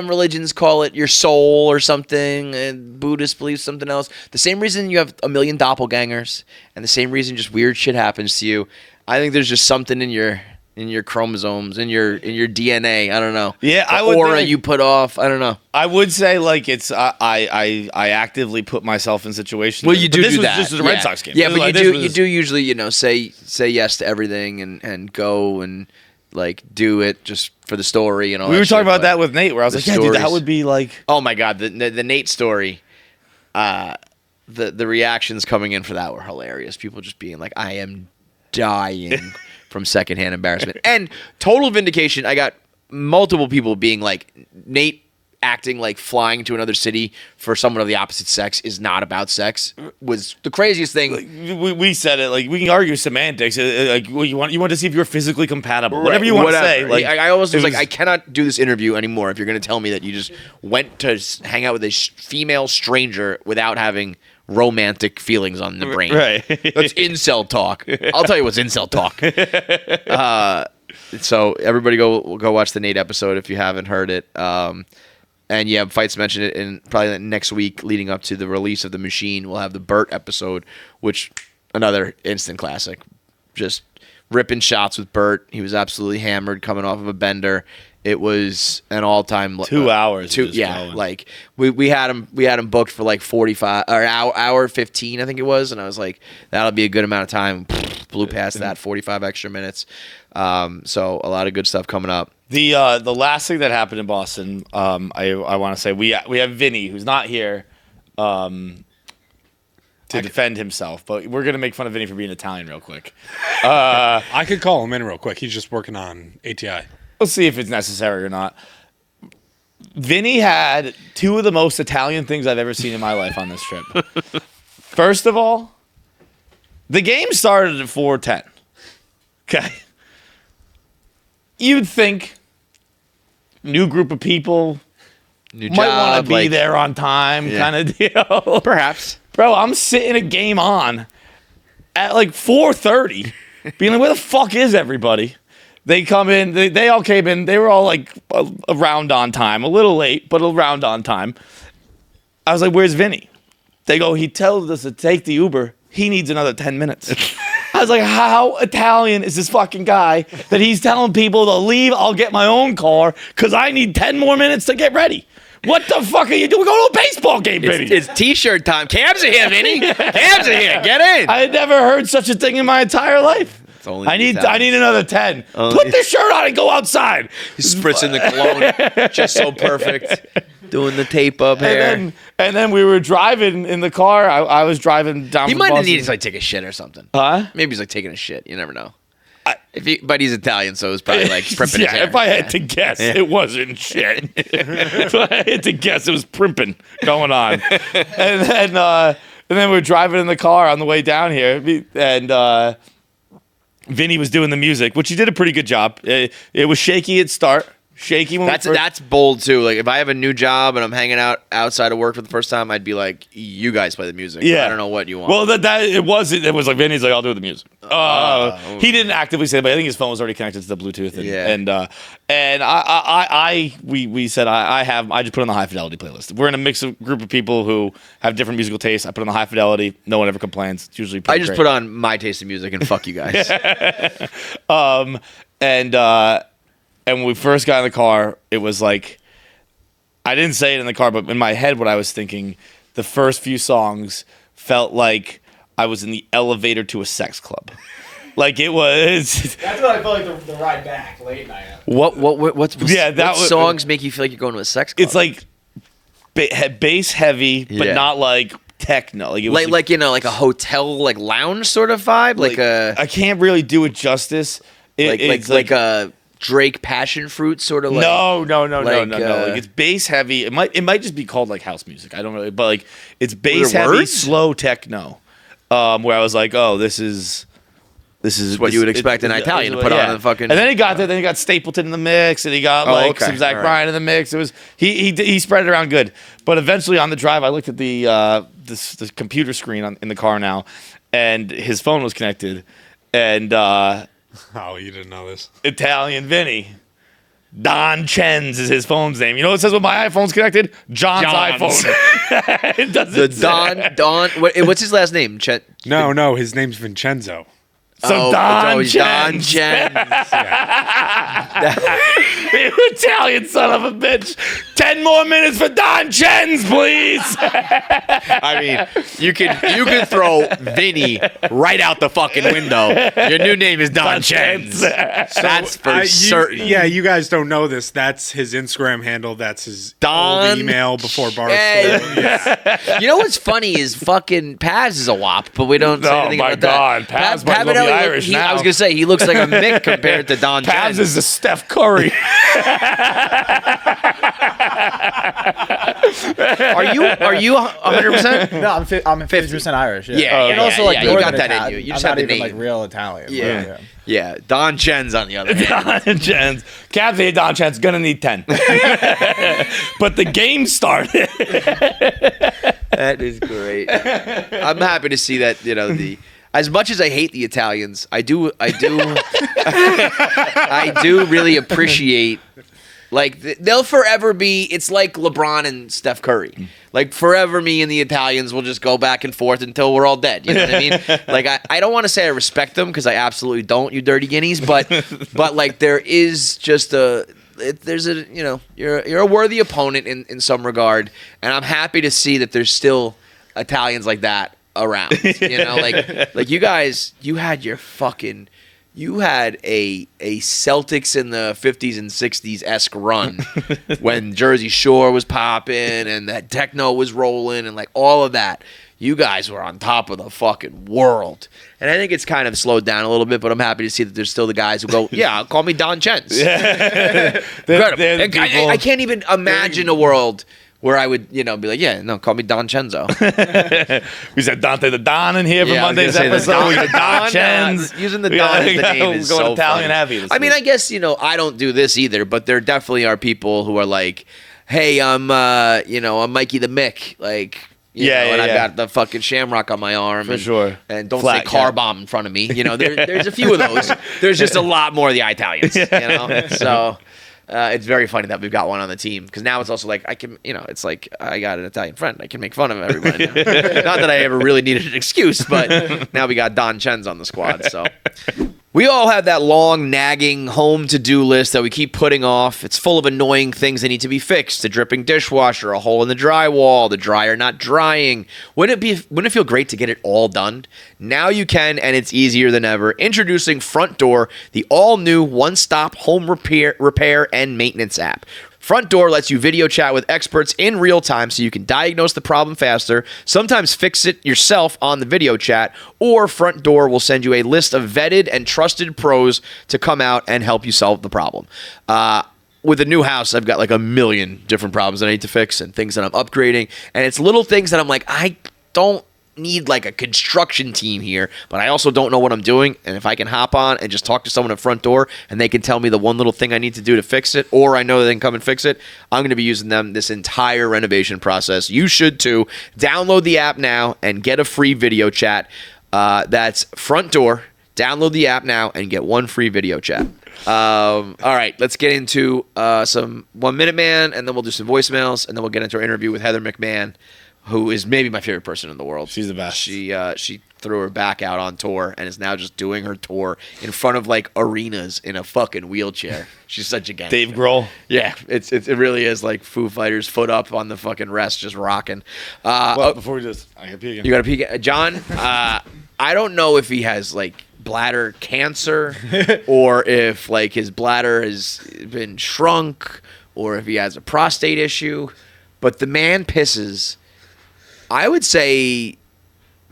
religions call it your soul or something, and Buddhists believe something else. The same reason you have a million doppelgangers, and the same reason just weird shit happens to you. I think there's just something in your chromosomes, in your DNA. I don't know.
Yeah,
The
I would
aura
think-
you put off. I don't know.
I would say like it's I actively put myself in situations.
Well, you
but
do
this
do
was
that.
just a Red Sox game.
Yeah,
This was
but
like-
you
this
do
was-
usually say yes to everything and go and like do it just for the story and all.
We
that
were talking
shit,
about
but-
that with Nate, where I was
the
like, yeah, dude, that
stories.
would be like.
Oh my god, the Nate story, the reactions coming in for that were hilarious. People just being like, I am dying from secondhand embarrassment and total vindication. I got multiple people being like, Nate acting like flying to another city for someone of the opposite sex is not about sex was the craziest thing.
We said it like we can argue semantics. Like well, you want to see if you're physically compatible. Whatever you want to say. Like
I almost was
it
like, I cannot do this interview anymore if you're going to tell me that you just went to hang out with a female stranger without having romantic feelings on the brain.
Right.
That's incel talk. I'll tell you what's incel talk. So everybody go watch the Nate episode if you haven't heard it. And yeah, Feits mentioned it in probably next week leading up to the release of The Machine. We'll have the Burt episode, which another instant classic. Just ripping shots with Burt. He was absolutely hammered coming off of a bender. It was an all-time
2 hours. of just
yeah,
going.
like we had him booked for like 45 or hour 15, I think it was, and I was like, that'll be a good amount of time. Blew past that 45 extra minutes. So a lot of good stuff coming up.
The last thing that happened in Boston, I want to say we have Vinny who's not here to defend himself, but we're gonna make fun of Vinny for being Italian real quick.
I could call him in real quick. He's just working on ATI.
We'll see if it's necessary or not. Vinny had two of the most Italian things I've ever seen in my life on this trip. First of all, the game started at 4:10. Okay. You'd think new group of people
New
might want
job,
to be there on time
Yeah.
kind of deal.
Perhaps.
Bro, I'm sitting a game on at like 4:30 being like, where the fuck is everybody? They come in, they all came in, they were all like around on time, a little late, but around on time. I was like, where's Vinny? They go, he tells us to take the Uber. He needs another 10 minutes. I was like, how Italian is this fucking guy that he's telling people to leave? I'll get my own car because I need 10 more minutes to get ready. What the fuck are you doing? Go to a baseball game, Vinny.
It's t-shirt time. Cabs are here, Vinny. Cabs are here. Get in.
I had never heard such a thing in my entire life.
only
I need
Italians.
another 10.
Only-
Put the shirt on and go outside.
He's spritzing the cologne. Just so perfect. Doing the tape up hair.
And then we were driving in the car. I was driving down.
He
from
might have
Boston.
needed to like take a shit or something.
Huh?
Maybe he's like taking a shit. You never know. But he's Italian, so it's probably like primping his
Yeah,
hair.
if I had to guess, it wasn't shit. If I had to guess, it was primping going on. And then we're driving in the car on the way down here, and Vinny was doing the music, which he did a pretty good job. It was shaky at start. Shaky when
That's bold too. Like if I have a new job and I'm hanging out outside of work for the first time, I'd be like, "You guys play the music.
Yeah.
I don't know what you want."
Well, it was like Vinny's like, I'll do the music. He didn't actively say it, but I think his phone was already connected to the Bluetooth. And we said I just put on the high fidelity playlist. We're in a mix of group of people who have different musical tastes. I put on the high fidelity. No one ever complains. It's usually pretty
I just
great.
put on my taste of music and fuck you guys.
And when we first got in the car, it was like, I didn't say it in the car, but in my head, what I was thinking, the first few songs felt like I was in the elevator to a sex club. Like it was.
That's what I felt like the ride back late night.
What
That was-
songs make you feel like you're going to a sex club?
It's like bass heavy, but
Yeah.
not like techno. Like it was
like like a hotel like lounge sort of vibe, like a
I can't really do it justice. It's
like a Drake passion fruit sort of like
no.
like,
Like it's bass heavy. It might just be called like house music. I don't really, but like it's bass
there
heavy,
words?
slow techno. Where I was like, oh, this is
what you would expect an Italian to put on the fucking.
And then he got there. Then he got Stapleton in the mix, and he got some Zach Bryan in the mix. It was he spread it around good. But eventually on the drive, I looked at the computer screen in the car now, and his phone was connected, and
Oh, you didn't know this.
Italian Vinny. Don Chenz is his phone's name. You know what it says when my iPhone's connected? John's iPhone. It doesn't say.
Don. What's his last name?
No, his name's Vincenzo.
So Don
Don
Chenz. You Italian son of a bitch. 10 more minutes for Don Chenz, please.
I mean, you can throw Vinny right out the fucking window. Your new name is Don Chenz. That's for certain.
Yeah, you guys don't know this. That's his Instagram handle. That's his old email before Barstool. Yeah.
You know what's funny is fucking Paz is a wop, but we don't say
Oh,
anything
my
about
God.
that.
Paz might as well be Irish now.
I was gonna say he looks like a Mick compared to Don
Pabs
Chenz.
is the Steph Curry.
Are you 100%?
No, I'm 50% Irish. Yeah,
Yeah,
And
yeah,
also
yeah,
like
yeah, you
Northern
got that in
Italian.
you. You just
I'm
have
not
the
even
name.
like real Italian. but
Yeah. Yeah, Don Chenz on the other hand.
Don Chenz. Cavs say Don Chenz gonna need 10. But the game started.
That is great. I'm happy to see that, as much as I hate the Italians, I do I do really appreciate like they'll forever be it's like LeBron and Steph Curry. Like forever me and the Italians will just go back and forth until we're all dead. You know what I mean? Like I don't want to say I respect them because I absolutely don't, you dirty guineas, but like there is just there's a you're a worthy opponent in some regard, and I'm happy to see that there's still Italians like that around. Like you guys, you had a Celtics in the 50s and 60s esque run when Jersey Shore was popping and that techno was rolling and like all of that. You guys were on top of the fucking world. And I think it's kind of slowed down a little bit, but I'm happy to see that there's still the guys who go, yeah, call me Don Chenz. I can't even imagine a world where I would, be like, yeah, no, call me Don Chenzo.
We said Dante the Don in here for
Yeah, I was
Monday's
gonna say the
episode. We
Don-
got Don Chenz.
using the Don as the name is
going
so
Italian
funny.
heavy.
I mean, I guess, I don't do this either, but there definitely are people who are like, hey, I'm Mikey the Mick, like, and I've got the fucking shamrock on my arm.
For sure.
And don't
Flat
say car
cap.
bomb in front of me. There's a few of those. There's just a lot more of the Italians, So it's very funny that we've got one on the team because now it's also like I can, it's like I got an Italian friend. I can make fun of everybody. Not that I ever really needed an excuse, but now we got Don Chenz on the squad. So we all have that long, nagging home to-do list that we keep putting off. It's full of annoying things that need to be fixed. The dripping dishwasher, a hole in the drywall, the dryer not drying. Wouldn't it feel great to get it all done? Now you can, and it's easier than ever. Introducing Frontdoor, the all-new one-stop home repair and maintenance app. Frontdoor lets you video chat with experts in real time so you can diagnose the problem faster, sometimes fix it yourself on the video chat, or Frontdoor will send you a list of vetted and trusted pros to come out and help you solve the problem. With a new house, I've got like a million different problems that I need to fix and things that I'm upgrading, and it's little things that I'm like, I don't need like a construction team here, but I also don't know what I'm doing, and if I can hop on and just talk to someone at Frontdoor and they can tell me the one little thing I need to do to fix it, or I know they can come and fix it, I'm going to be using them this entire renovation process. You should too. Download the app now and get a free video chat. That's Frontdoor. Download the app now and get one free video chat. All right, let's get into some 1 Minute Man, and then we'll do some voicemails, and then we'll get into our interview with Heather McMahan, who is maybe my favorite person in the world.
She's the best.
She threw her back out on tour and is now just doing her tour in front of like arenas in a fucking wheelchair. She's such a gangster.
Dave Grohl.
Yeah, it really is like Foo Fighters, foot up on the fucking rest, just rocking.
Well, before we just, I gotta pee again.
You got to peek, John. I don't know if he has like bladder cancer or if like his bladder has been shrunk or if he has a prostate issue, but the man pisses, I would say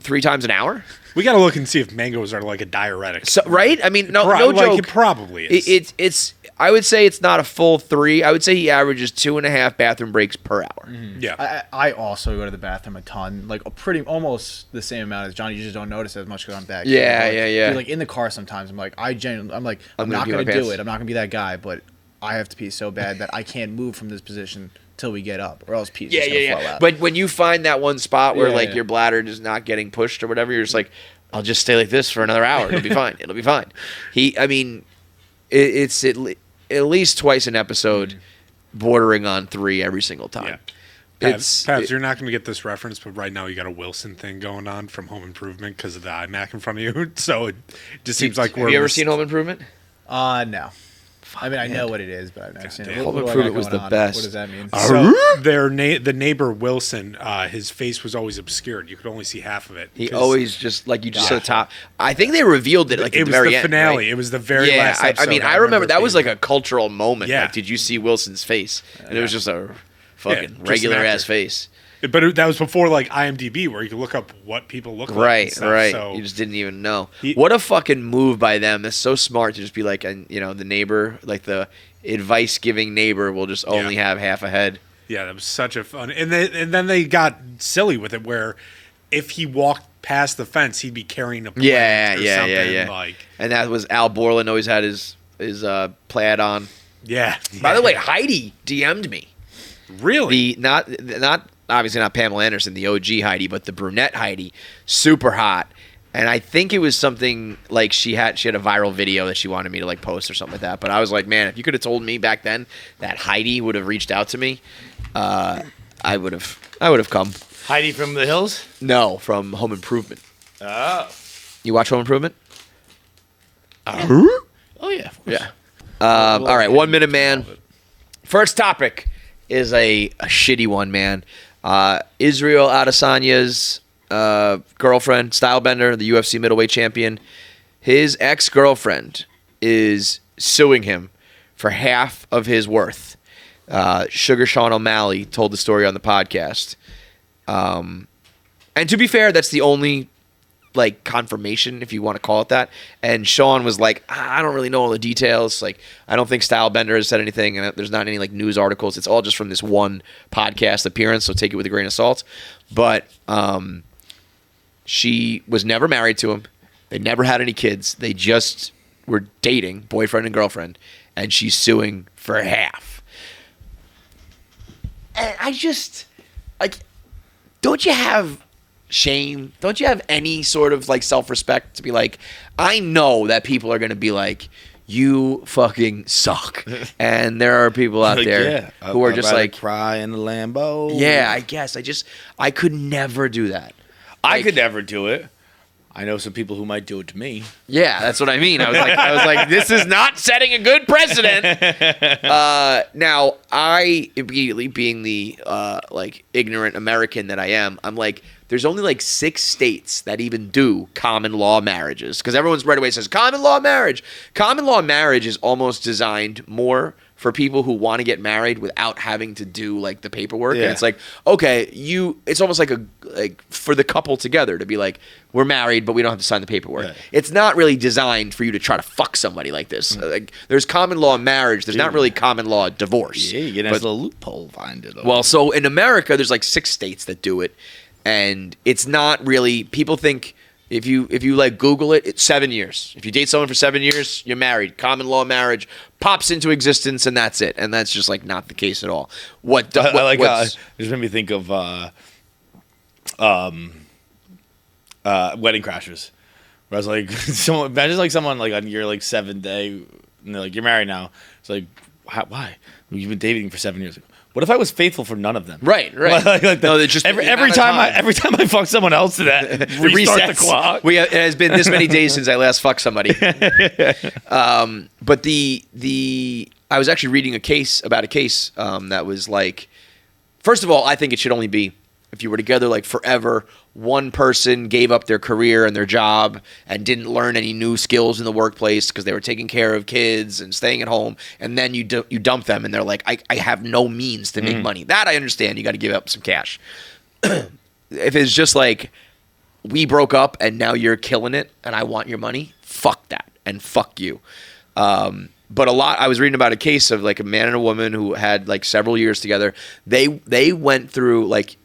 3 times an hour.
We got to look and see if mangoes are like a diuretic.
So, right? I mean, no
like,
joke.
It probably is.
It's. I would say it's not a full 3. I would say he averages 2.5 bathroom breaks per hour.
Yeah.
I also go to the bathroom a ton, like almost the same amount as Johnny. You just don't notice it as much because I'm back.
Yeah,
here.
yeah.
Dude, like in the car sometimes, I'm like, I'm
gonna
not
pee my
gonna
pants.
do it. I'm not gonna be that guy, but I have to pee so bad that I can't move from this position till we get up, or else pee's just gonna flow out.
But when you find that one spot where
Yeah,
like
yeah.
your bladder is not getting pushed or whatever, you're just like, I'll just stay like this for another hour. It'll be fine. It'll be fine. It's at least twice an episode, bordering on 3 every single time.
Yeah. Pabs, you're not going to get this reference, but right now you got a Wilson thing going on from Home Improvement because of the iMac in front of you. So it just seems like we're.
Have you ever seen Home Improvement?
No. I mean, I know what it is, but I've never seen it.
Home
What do I got
Improvement was
going
the
on?
best.
What does that mean?
So the neighbor Wilson, his face was always obscured. You could only see half of it.
He
'cause
always just like you just saw the top. I think they revealed it like at
It
the
was
very
the
end.
finale.
Right?
It was the very
Yeah,
last episode.
I mean, I remember that
it
was like
being-
a cultural moment.
Yeah.
Like, did you see Wilson's face? And it was just a fucking
just an
regular ass
actor.
face.
But that was before like IMDb, where you could look up what people look like. and
Right,
stuff,
right.
So
You just didn't even know.
He-
What a fucking move by them. That's so smart to just be like, and you know, the neighbor, like the advice-giving neighbor, will just only have half a head.
yeah, that was such a fun. And then they got silly with it, where if he walked past the fence, he'd be carrying a plant
Yeah,
or
yeah,
something.
yeah.
Like,
And that was Al Borland always had his plaid on.
yeah.
By the way, Heidi DM'd me.
really?
The not obviously not Pamela Anderson, the OG Heidi, but the brunette Heidi, super hot. And I think it was something like she had a viral video that she wanted me to like post or something like that. But I was like, man, if you could have told me back then that Heidi would have reached out to me, I would have come.
Heidi from the Hills.
No, from Home Improvement.
Oh.
You watch Home Improvement?
Oh yeah.
Yeah. All right, 1 minute, man. First topic is a shitty one, man. Israel Adesanya's girlfriend, Stylebender, the UFC middleweight champion, his ex-girlfriend is suing him for half of his worth. Sugar Sean O'Malley told the story on the podcast. And to be fair, that's the only like confirmation, if you want to call it that. And Sean was like, I don't really know all the details. Like, I don't think Stylebender has said anything, and there's not any like news articles. It's all just from this one podcast appearance, so take it with a grain of salt. But she was never married to him. They never had any kids. They just were dating, boyfriend and girlfriend, and she's suing for half. And I just, like, don't you have shame? Don't you have any sort of like self-respect to be like, I know that people are going to be like, you fucking suck. And there are people out there who are just like,
cry in the Lambo.
yeah, I guess. I could never do that.
I could never do it. I know some people who might do it to me.
Yeah, that's what I mean. I was like, this is not setting a good precedent. Now, I immediately, being the like ignorant American that I am, I'm like, there's only like 6 states that even do common law marriages, because everyone's right away says common law marriage. Common law marriage is almost designed more for people who want to get married without having to do like the paperwork.
Yeah.
And it's like, okay, it's almost like for the couple together to be like, we're married, but we don't have to sign the paperwork.
Right.
It's not really designed for you to try to fuck somebody like this. Like, there's common law marriage. There's not really common law divorce.
Yeah, you get a
But-
nice little loophole find it.
well, so in America, there's like 6 states that do it, and it's not really. People think if you like Google it, it's 7 years. If you date someone for 7 years, you're married. Common law marriage pops into existence, and that's it. And that's just like not the case at all.
I like it just made me think of Wedding Crashers, where I was like, imagine like someone like on your like 7th day, and they're like, you're married now. It's like, Why? You've been dating for 7 years. What if I was faithful for none of them?
Right.
No,
it's just
every
the amount of
time
time.
every time I fuck someone else, that restart the clock.
It has been this many days since I last fucked somebody. But I was actually reading a case that was like, first of all, I think it should only be if you were together like forever. One person gave up their career and their job and didn't learn any new skills in the workplace because they were taking care of kids and staying at home, and then you dump them and they're like, I have no means to make money. That I understand. You got to give up some cash. If it's just like, we broke up and now you're killing it and I want your money, fuck that and fuck you. But I was reading about a case of like a man and a woman who had like several years together. They went through like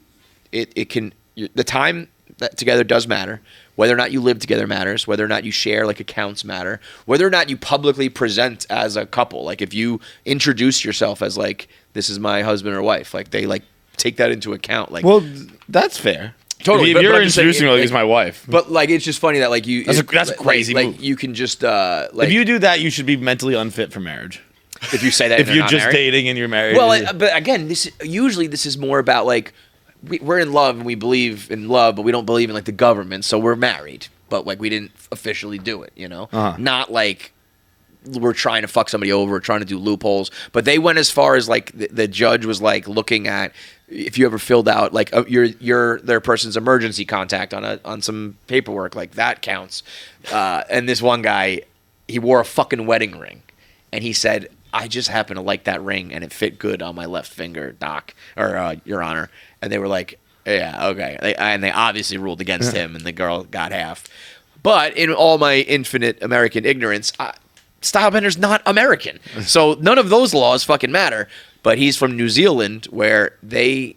the time that together does matter. Whether or not you live together matters. Whether or not you share like accounts matter. Whether or not you publicly present as a couple. Like if you introduce yourself as like, this is my husband or wife, like they like take that into account. Like,
well, that's fair.
Totally.
If you're
I'm just saying,
introducing me like he's my wife.
But like it's just funny that like you
that's a crazy
like
move.
you can just like
if you do that, you should be mentally unfit for marriage.
if you say that
If
and
you're
not
just
married.
dating and you're married.
Well, but again, this is more about like we're in love and we believe in love, but we don't believe in like the government, so we're married, but like we didn't officially do it, you know?
Uh-huh.
Not like we're trying to fuck somebody over, trying to do loopholes. But they went as far as like the judge was like looking at if you ever filled out like you're their person's emergency contact on some paperwork, like that counts. And this one guy, he wore a fucking wedding ring, and he said, I just happen to like that ring and it fit good on my left finger, Doc, or Your Honor. And they were like, yeah, okay. And they obviously ruled against him, and the girl got half. But in all my infinite American ignorance, Stylebender's not American. So none of those laws fucking matter. But he's from New Zealand, where they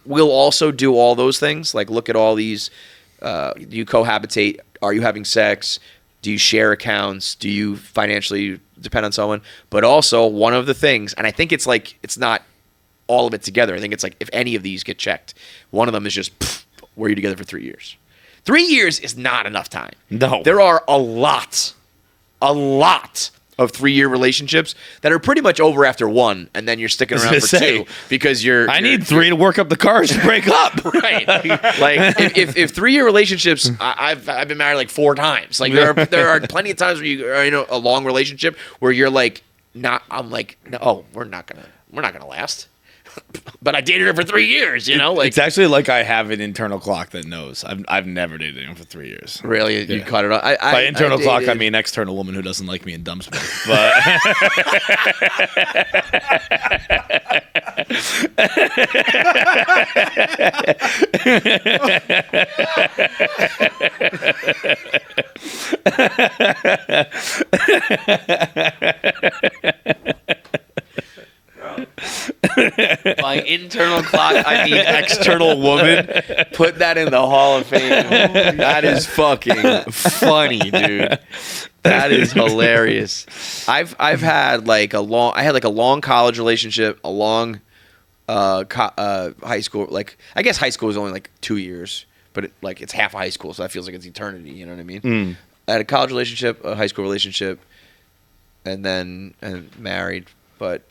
will also do all those things. Like look at all these, do you cohabitate? Are you having sex? Do you share accounts? Do you financially depend on someone? But also one of the things, and I think it's like, it's not all of it together. I think it's like if any of these get checked, one of them is just, were you together for 3 years? 3 years is not enough time.
No.
There are a lot of 3-year relationships that are pretty much over after one, and then you're sticking around for two because
I need 3 to work up the courage to break up.
Right. Like if 3-year relatiwerships, I've been married like 4 times. Like there are plenty of times where you are in a long relationship where you're like, I'm like, no, we're not gonna last. But I dated her for 3 years, you know. Like
It's actually like I have an internal clock that knows. I've never dated anyone for 3 years.
really, you cut it off.
By internal clock, I mean external woman who doesn't like me and dumps me. But
by internal clock, I mean external woman. Put that in the Hall of Fame. That is fucking funny, dude. That is hilarious. I've had like a long college relationship, a long high school. Like I guess high school is only like 2 years, but it's half of high school, so that feels like it's eternity. You know what I mean? I had a college relationship, a high school relationship, and then married, but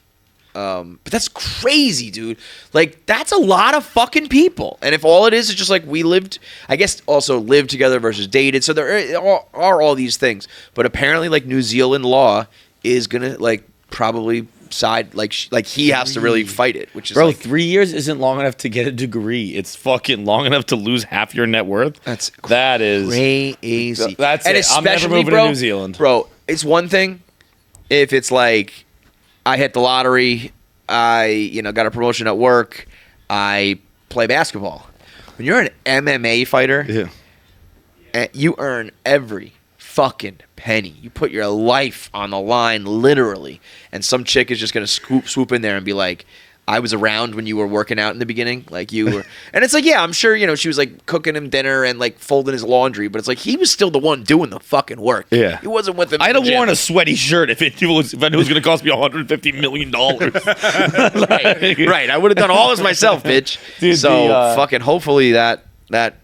that's crazy, dude. Like, that's a lot of fucking people. And if all it is just like we lived, I guess also lived together versus dated. So there are all these things. But apparently, like, New Zealand law is going to, like, probably side, like he has to really fight it, which is
bro,
like
3 years isn't long enough to get a degree. It's fucking long enough to lose half your net worth. That is
crazy.
That's
and
it. I'm never
especially,
moving
bro,
to New Zealand.
Bro, it's one thing if it's like, I hit the lottery, I got a promotion at work, I play basketball. When you're an MMA fighter, you earn every fucking penny. You put your life on the line, literally. And some chick is just gonna swoop in there and be like, I was around when you were working out in the beginning, like you were. And it's like, yeah, I'm sure, she was like cooking him dinner and like folding his laundry, but it's like he was still the one doing the fucking work.
Yeah.
He wasn't with him.
I'd have worn a sweaty shirt if I knew it was going to cost me $150 million.
Right. I would have done all this myself, bitch.
Dude,
so fucking hopefully that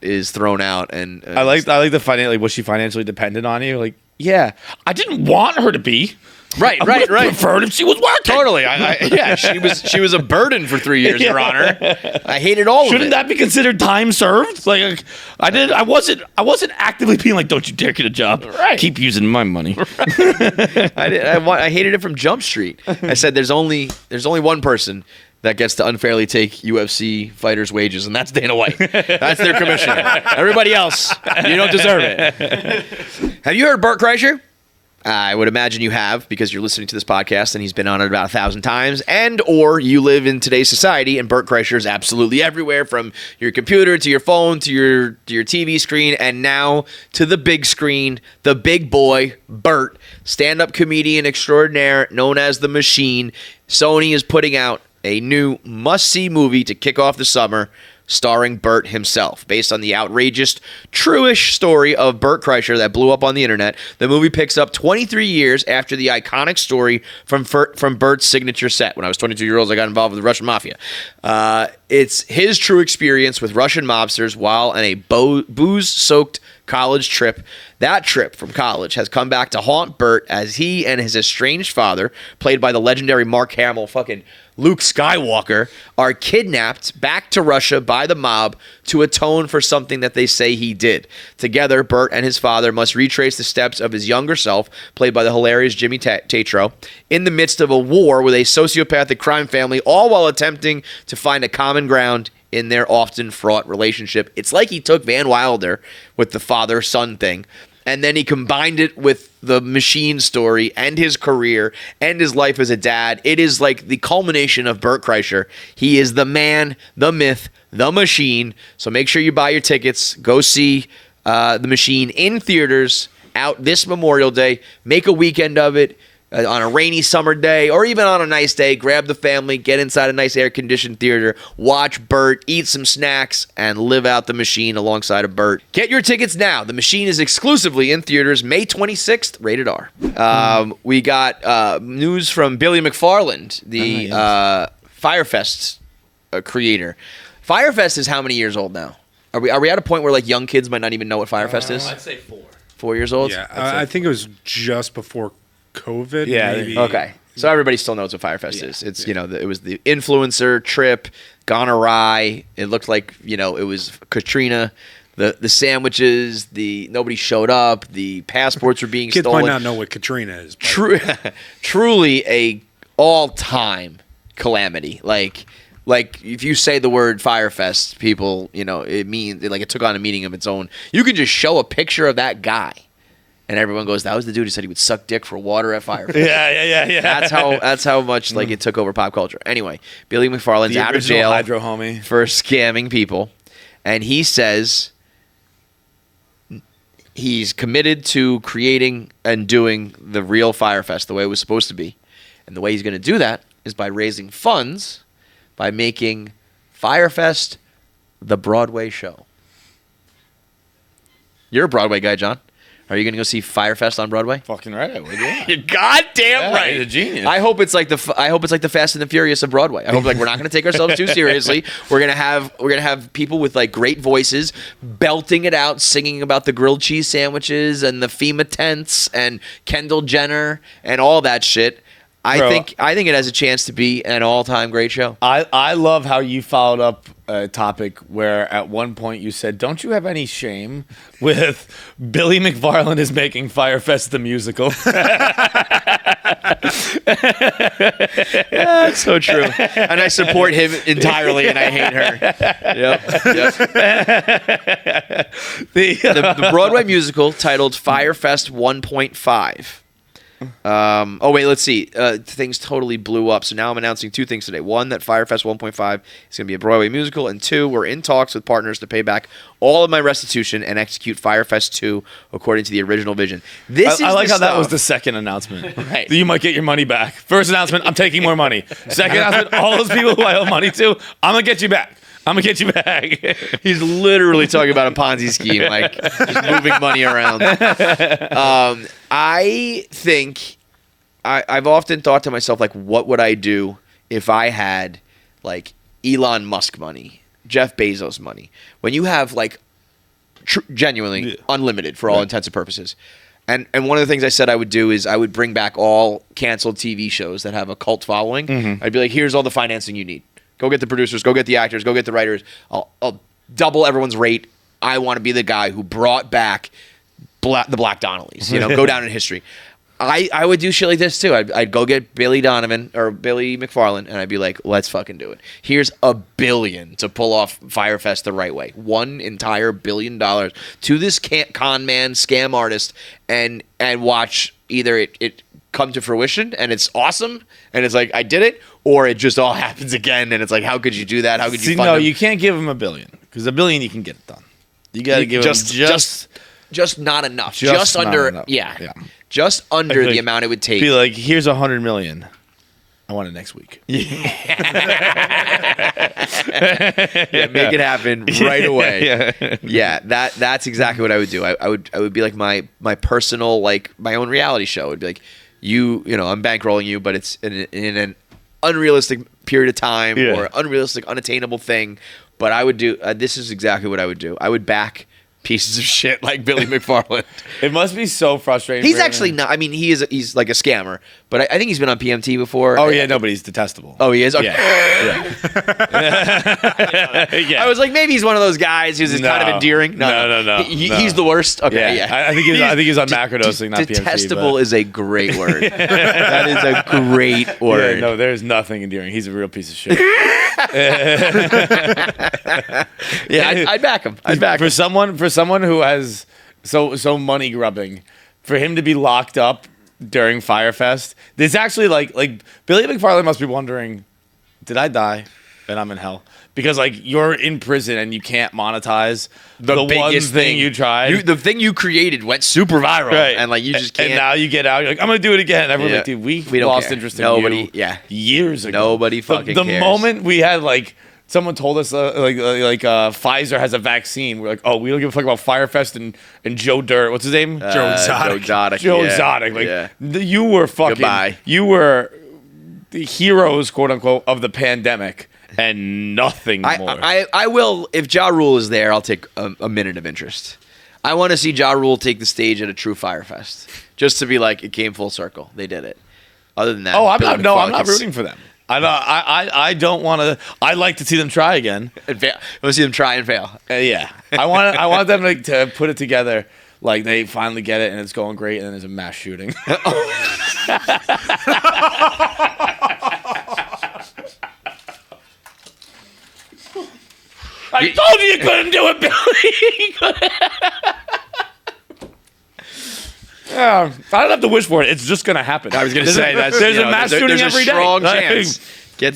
is thrown out. And
I like the financially, was she financially dependent on you? Like, yeah, I didn't want her to be.
Right.
Preferred if she was working.
Totally. Yeah, she was a burden for 3 years, Your Honor. I hated all of it.
Shouldn't that be considered time served? Like I wasn't actively being like, don't you dare get a job.
Right.
Keep using my money.
I hated it from Jump Street. I said there's only one person that gets to unfairly take UFC fighters' wages, and that's Dana White. That's their commissioner. Everybody else, you don't deserve it. Have you heard Bert Kreischer? I would imagine you have, because you're listening to this podcast and he's been on it about 1,000 times, and or you live in today's society and Bert Kreischer is absolutely everywhere, from your computer to your phone to your TV screen, and now to the big screen, the big boy, Bert, stand-up comedian extraordinaire known as The Machine. Sony is putting out a new must-see movie to kick off the summer, starring Bert himself. Based on the outrageous, true-ish story of Bert Kreischer that blew up on the internet, the movie picks up 23 years after the iconic story from Bert's signature set. When I was 22 years old, I got involved with the Russian mafia. It's his true experience with Russian mobsters while on a booze-soaked college trip. That trip from college has come back to haunt Bert as he and his estranged father, played by the legendary Mark Hamill, fucking Luke Skywalker, are kidnapped back to Russia by the mob to atone for something that they say he did. Together, Bert and his father must retrace the steps of his younger self, played by the hilarious Jimmy Tatro, in the midst of a war with a sociopathic crime family, all while attempting to find a common ground in their often fraught relationship. It's like he took Van Wilder with the father-son thing, and then he combined it with the Machine story and his career and his life as a dad. It is like the culmination of Bert Kreischer. He is the man, the myth, the Machine. So make sure you buy your tickets. Go see The Machine in theaters out this Memorial Day. Make a weekend of it. On a rainy summer day, or even on a nice day, grab the family, get inside a nice air-conditioned theater, watch Bert, eat some snacks, and live out The Machine alongside of Bert. Get your tickets now. The Machine is exclusively in theaters May 26th, rated R. We got news from Billy McFarland, the Firefest creator. Firefest is how many years old now? Are we at a point where like young kids might not even know what Firefest is?
I'd say 4.
4 years old?
Yeah, I think it was just before COVID.
Yeah,
maybe.
Okay. So everybody still knows what Firefest is. It's, it was the influencer trip gone awry. It looked like, it was Katrina. The sandwiches, nobody showed up. The passports were being
Kids
stolen.
might not know what Katrina is. But
Truly a all-time calamity. Like if you say the word Firefest, people, it means it took on a meaning of its own. You can just show a picture of that guy, and everyone goes, "That was the dude who said he would suck dick for water at Firefest."
Yeah.
That's how much it took over pop culture. Anyway, Billy McFarland's out of jail
Hydro homie
for scamming people, and he says he's committed to creating and doing the real Firefest the way it was supposed to be, and the way he's going to do that is by raising funds by making Firefest the Broadway show. You're a Broadway guy, John. Are you going to go see Firefest on Broadway?
Fucking right, I would. Yeah.
You're goddamn right.
He's a genius.
I hope it's like the Fast and the Furious of Broadway. I hope we're not going to take ourselves too seriously. We're going to have people with great voices belting it out, singing about the grilled cheese sandwiches and the FEMA tents and Kendall Jenner and all that shit. I think it has a chance to be an all-time great show.
I love how you followed up a topic where at one point you said, "Don't you have any shame with Billy McFarland is making Firefest the musical?"
That's so true. And I support him entirely, and I hate her. Yep. The Broadway musical titled Firefest 1.5. Let's see. Things totally blew up. So now I'm announcing 2 things today. 1, that Firefest 1.5 is going to be a Broadway musical. And 2, we're in talks with partners to pay back all of my restitution and execute Firefest 2 according to the original vision.
I like how that was the second announcement.
Right.
You might get your money back. First announcement, I'm taking more money. Second announcement, all those people who I owe money to, I'm going to get you back. I'm going to get you back.
He's literally talking about a Ponzi scheme, just moving money around. I think I've often thought to myself, what would I do if I had, Elon Musk money, Jeff Bezos money? When you have, genuinely unlimited for all intents and purposes. And one of the things I said I would do is I would bring back all canceled TV shows that have a cult following. I'd be like, here's all the financing you need. Go get the producers, go get the actors, go get the writers. I'll double everyone's rate. I want to be the guy who brought back the Black Donnellys. Go down in history. I would do shit like this too. I'd go get Billy McFarland, and I'd be like, let's fucking do it. Here's $1 billion to pull off Fyre Fest the right way. $1 entire $1 billion to this con man, scam artist, and watch either it come to fruition and it's awesome and it's like, I did it, or it just all happens again and it's like, how could you do that? How could you fund him?
You can't give him $1 billion because $1 billion you can get it done. You got to give him
just not enough. Just under
enough.
Yeah. Just under the amount it would take.
Be like, here's $100 million. I want it next week.
Yeah, make it happen right away. Yeah, that's exactly what I would do. I would be like my personal, like my own reality show. It'd be like, I'm bankrolling you, but it's in an unrealistic period of time or unrealistic, unattainable thing. But I would do. This is exactly what I would do. I would back pieces of shit like Billy McFarland.
It must be so frustrating.
He's actually not. I mean, he's like a scammer, but I think he's been on PMT before.
Oh yeah, no, but he's detestable.
Oh, he is. Okay.
Yeah.
I was like, maybe he's one of those guys who's just kind of endearing.
No.
He's the worst. Okay, yeah.
I think he's on macrodosing, not PMT.
Detestable is a great word. That is a great word.
Yeah, no, there's nothing endearing. He's a real piece of shit.
Yeah, I'd back him.
For someone who has so money grubbing, for him to be locked up during Fyre Fest, there's actually like Billy McFarland must be wondering, did I die and I'm in hell? Because like you're in prison and you can't monetize the biggest thing you tried.
The thing you created went super viral,
right?
And like you just can't.
And now you get out. You're like, I'm gonna do it again. And everyone's like, dude, we
don't
lost
care.
interest in
Nobody,
you. Years ago.
Nobody fucking
the
cares.
moment we had like. Someone told us Pfizer has a vaccine. We're like, oh, we don't give a fuck about Fyre Fest and Joe Dirt. What's his name?
Joe Exotic.
Joe Exotic. Like you were fucking.
Goodbye.
You were the heroes, quote unquote, of the pandemic, and nothing more.
I will, if Ja Rule is there, I'll take a minute of interest. I want to see Ja Rule take the stage at a true Fyre Fest, just to be like, it came full circle. They did it. Other than that,
I'm not rooting for them. I don't want to. I like to see them try again.
I want to see them try and fail.
Yeah, I want them to put it together. Like they finally get it and it's going great, and then there's a mass shooting. I told you couldn't do it, Billy. Yeah, I don't have to wish for it. It's just gonna happen.
I was gonna say that
there's a mass shooting
there's
every
a
day.
strong chance.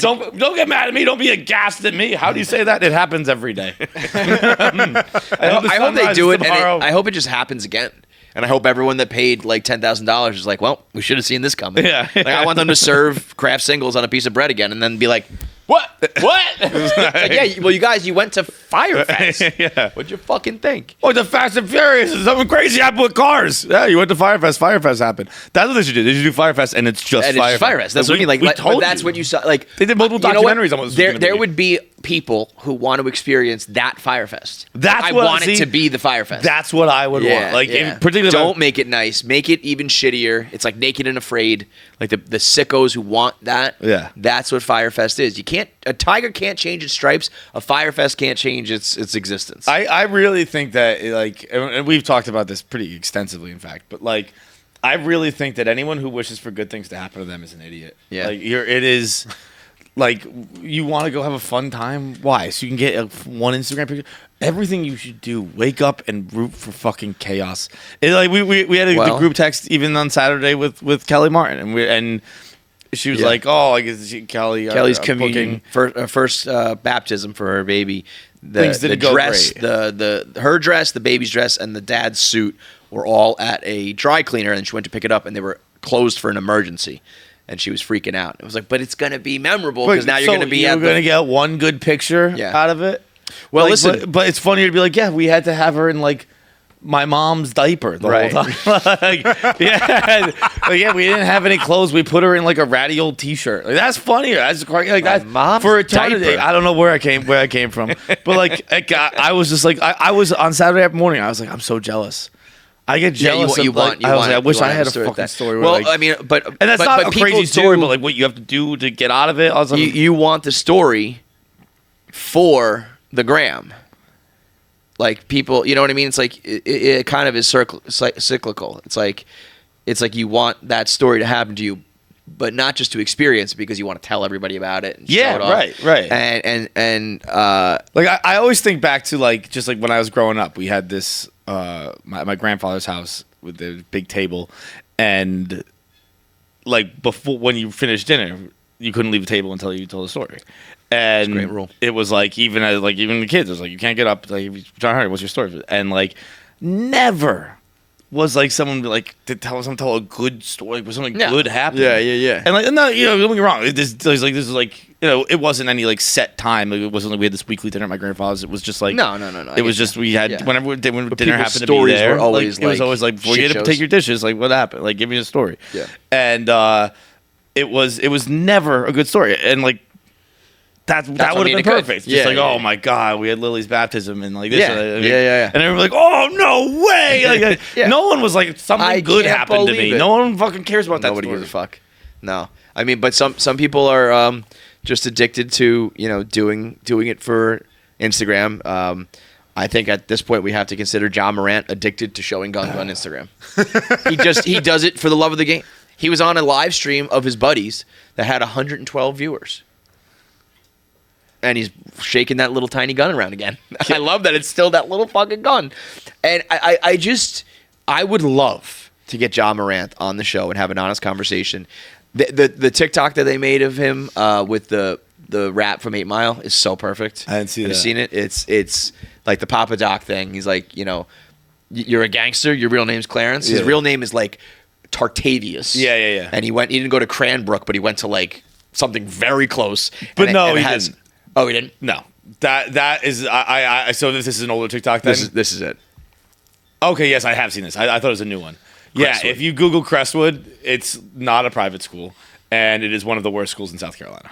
Don't get mad at me. Don't be aghast at me. How do you say that? It happens every day.
I hope they do it, and I hope it just happens again. And I hope everyone that paid like $10,000 is like, well, we should have seen this coming.
Yeah.
Like, I want them to serve craft singles on a piece of bread again, and then be like,
what?
like, yeah, well, you guys, you went to Fyre Fest.
Yeah.
What'd you fucking think?
Oh, the Fast and Furious is something crazy happened with cars. Yeah, you went to Fyre Fest. Fyre Fest happened. That's what they should do. They should do Fyre Fest, and it's just Fyre Fest.
That's what I mean. Like, but that's what you saw. Like,
they did multiple documentaries on what this was gonna
there
be.
would be people who want to experience that Fyre Fest.
That's
I
what
want it to be the Fyre Fest.
That's what I would want. Like, particularly,
don't make it nice. Make it even shittier. It's like Naked and Afraid. Like the sickos who want that.
Yeah.
That's what Fyre Fest is. You can't. A tiger can't change its stripes. A Fyre Fest can't change its existence.
I really think that, like, and we've talked about this pretty extensively, in fact, but like, I really think that anyone who wishes for good things to happen to them is an idiot.
Yeah.
Like, it is. Like, you want to go have a fun time? Why? So you can get one Instagram picture? Everything you should do, wake up and root for fucking chaos. Like we had the group text even on Saturday with Kelly Martin, and she was like, "Oh, I guess Kelly's
communion, first baptism for her baby.
Things didn't go
dress,
great.
her dress, the baby's dress, and the dad's suit were all at a dry cleaner, and she went to pick it up, and they were closed for an emergency." And she was freaking out. It was like, but it's going to be memorable because now you're going to be
you're going to get one good picture out of it.
Well,
like,
listen,
but it's funnier to be like, yeah, we had to have her in like my mom's diaper the whole time. Like, yeah, we didn't have any clothes. We put her in like a ratty old T-shirt. Like, that's funnier. That's quite like that for eternity.
Diaper.
I don't know where I came from, but like I was just like I was on Saturday morning. I was like, I'm so jealous. I get
Yeah,
jealous.
you
of, like,
want.
I was like, I wish I
want
had a
story like
fucking
that.
story. Where,
Well,
like,
I mean, but
and that's
but,
not
but
a crazy
people
story,
do-
but like what you have to do to get out of it. I was like,
you want the story for the gram. Like people, you know what I mean? It's like it kind of is cyclical. It's like you want that story to happen to you, but not just to experience it because you want to tell everybody about it. And
Yeah,
show it off.
right.
And
like I always think back to like just like when I was growing up, we had this my grandfather's house with the big table, and like before when you finished dinner, you couldn't leave the table until you told a story. And
great rule.
it was like even the kids, it was like you can't get up. Like John Hardy, what's your story? And like never was like someone like to tell a good story, like was something good happened.
Yeah.
And like no, don't get me wrong. This is like it wasn't any like set time. Like, it wasn't like we had this weekly dinner at my grandfather's. It was just like
No.
It was just we had whenever when dinner
people's
happened to be
stories
there.
were always,
it was
like,
always like before you
shit
get up,
shows.
take your dishes. Like what happened? Like give me a story.
Yeah.
And it was never a good story. And like that would have been perfect. Just like, oh my God, we had Lily's baptism and like this.
Yeah.
And everyone was like, oh no way. Like,
Yeah.
No one was like something
I
good
can't
happened to me.
believe it.
No one fucking cares about that
Nobody
story.
gives a fuck. No, I mean, but some people are just addicted to doing it for Instagram. I think at this point we have to consider John Morant addicted to showing guns on Instagram. he does it for the love of the game. He was on a live stream of his buddies that had 112 viewers. And he's shaking that little tiny gun around again. I love that it's still that little fucking gun. And I would love to get John Morant on the show and have an honest conversation. The TikTok that they made of him with the rap from 8 Mile is so perfect.
I didn't see
Have you
that.
seen it? It's like the Papa Doc thing. He's like, you're a gangster. Your real name's Clarence. His
Yeah.
real name is like Tartavius.
Yeah.
And he didn't go to Cranbrook, but he went to like something very close.
But
And
no,
and
he
has-
didn't.
Oh, he didn't?
No. That is I so this is an older TikTok then?
This is it.
Okay, yes, I have seen this. I thought it was a new one. Yeah,
Crestwood.
if you Google Crestwood, it's not a private school, and it is one of the worst schools in South Carolina.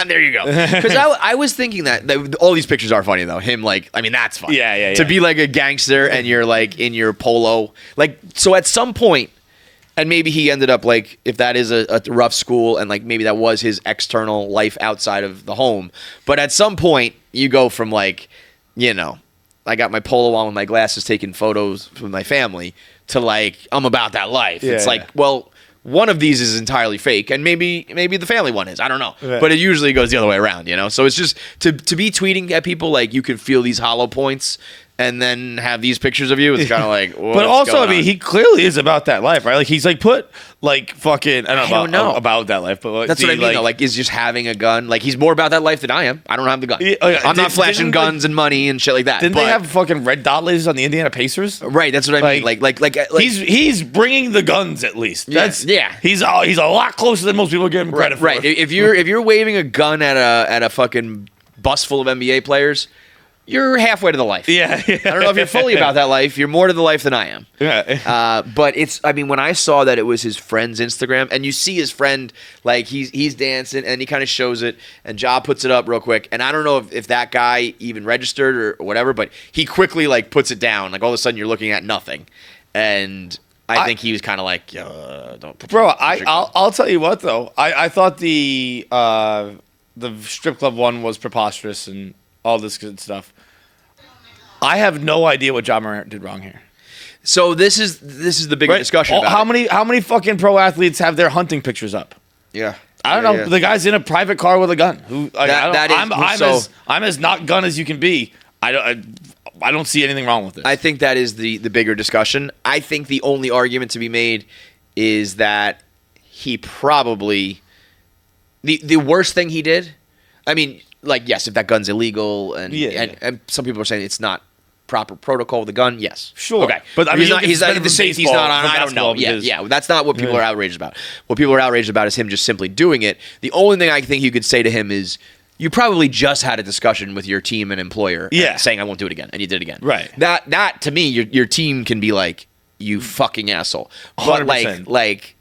There you go. Because I was thinking that all these pictures are funny though. Him that's funny.
Yeah.
To be like a gangster and you're like in your polo, like so at some point, and maybe he ended up like if that is a rough school and like maybe that was his external life outside of the home. But at some point you go from like, I got my polo on with my glasses taking photos with my family to like I'm about that life.
Yeah,
it's like, well, one of these is entirely fake, and maybe the family one is. I don't know,
Right.
but it usually goes the other way around, So it's just to be tweeting at people like you can feel these hollow points, and then have these pictures of you. It's kind of like,
But also, I mean, he clearly is about that life, right? Like he's like put like fucking I don't know about that life, but like,
that's what I mean. Though, like, is just having a gun. Like he's more about that life than I am. I don't have the gun.
Yeah, okay.
I'm not
Didn't-
flashing
didn't,
guns and money and shit like that.
Didn't
but,
they have fucking red dot lasers on the Indiana Pacers?
right? That's what I mean. Like
He's bringing the guns at least. That's
yeah.
He's a lot closer than most people give him credit for.
right. If you're waving a gun at a fucking bus full of NBA players, you're halfway to the life.
Yeah.
I don't know if you're fully about that life. You're more to the life than I am.
Yeah.
But when I saw that it was his friend's Instagram, and you see his friend, like he's dancing, and he kind of shows it, and Ja puts it up real quick, and I don't know if that guy even registered or whatever, but he quickly like puts it down, like all of a sudden you're looking at nothing, and I think he was kind of like, don't put
Bro,
your gun.
I'll tell you what though. I thought the strip club one was preposterous and all this good stuff. I have no idea what John Morant did wrong here.
So this is the bigger discussion. About
how
it.
many fucking pro athletes have their hunting pictures up?
Yeah.
I don't know. The guy's in a private car with a gun. Who I'm as not gun as you can be. I don't see anything wrong with it.
I think that is the bigger discussion. I think the only argument to be made is that he probably the worst thing he did. I mean, like yes, if that gun's illegal and some people are saying it's not proper protocol with the gun, yes.
Sure.
Okay.
But I mean,
he's not the safety's not on. I don't know. Yeah. That's not what people are outraged about. What people are outraged about is him just simply doing it. The only thing I think you could say to him is you probably just had a discussion with your team and employer saying I won't do it again, and you did it again.
Right.
That to me, your team can be like, you fucking asshole. But
100%.
like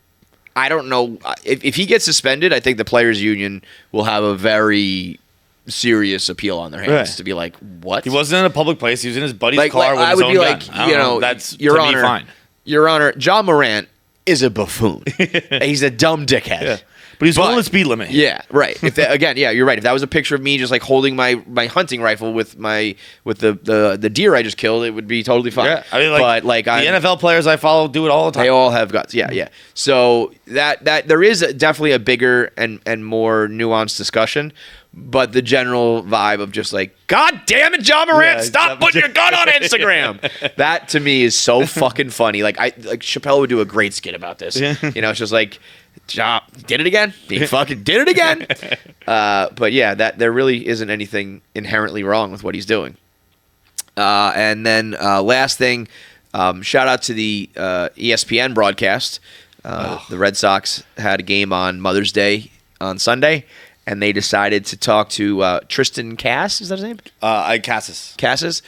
I don't know. If he gets suspended, I think the players' union will have a very serious appeal on their hands to be like, what?
He wasn't in a public place. He was in his buddy's
Like,
car with
I
his
would
own
be
gun.
like,
I don't know. That's
Your
to
Honor,
me fine.
Your Honor, John Morant is a buffoon. He's a dumb dickhead.
Yeah. But he's going the speed limit.
Yeah, right. If that, again, yeah, you're right. If that was a picture of me just like holding my hunting rifle with the deer I just killed, it would be totally fine.
Yeah, I mean, like,
but like
the NFL players I follow do it all the time.
they all have guts. Yeah, yeah. So that there is definitely a bigger and more nuanced discussion. But the general vibe of just like, God damn it, John Morant,
Yeah,
stop putting your gun on Instagram. That to me is so fucking funny. Like Chappelle would do a great skit about this.
Yeah.
You know, it's just like, John did it again. He fucking did it again. But yeah, that there really isn't anything inherently wrong with what he's doing. And then last thing, shout out to the ESPN broadcast. The Red Sox had a game on Mother's Day on Sunday. And they decided to talk to Tristan Cass. Is that his name?
Cassis.
Cassis.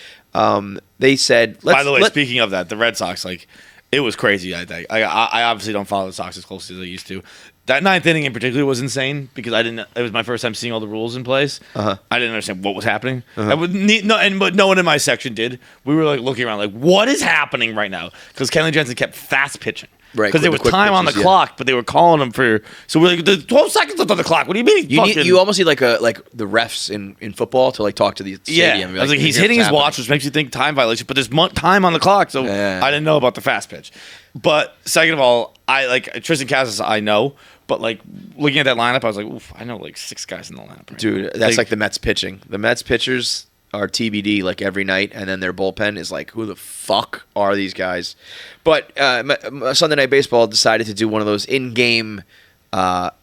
They said.
By the way, speaking of that, the Red Sox, like, it was crazy. I think I obviously don't follow the Sox as closely as I used to. That ninth inning in particular was insane because I didn't. It was my first time seeing all the rules in place. I didn't understand what was happening. But no one in my section did. We were like looking around, like, what is happening right now? Because Kenley Jensen kept fast pitching.
Right,
because there was
quick
time on the
pitches,
clock, but they were calling them for. So we're like, there's 12 seconds left on the clock. What do you mean?
You almost need like the refs in football to like talk to the
Yeah,
stadium.
I was like, he's hitting his watch, which makes you think time violation. But there's time on the clock, so
Yeah.
I didn't know about the fast pitch. But second of all, I like Tristan Cassis. I know, but like looking at that lineup, I was like, oof, I know like 6 guys in the lineup. Right
Dude,
now.
that's like the Mets pitching. The Mets pitchers are TBD like every night, and then their bullpen is like, who the fuck are these guys? But Sunday Night Baseball decided to do one of those in-game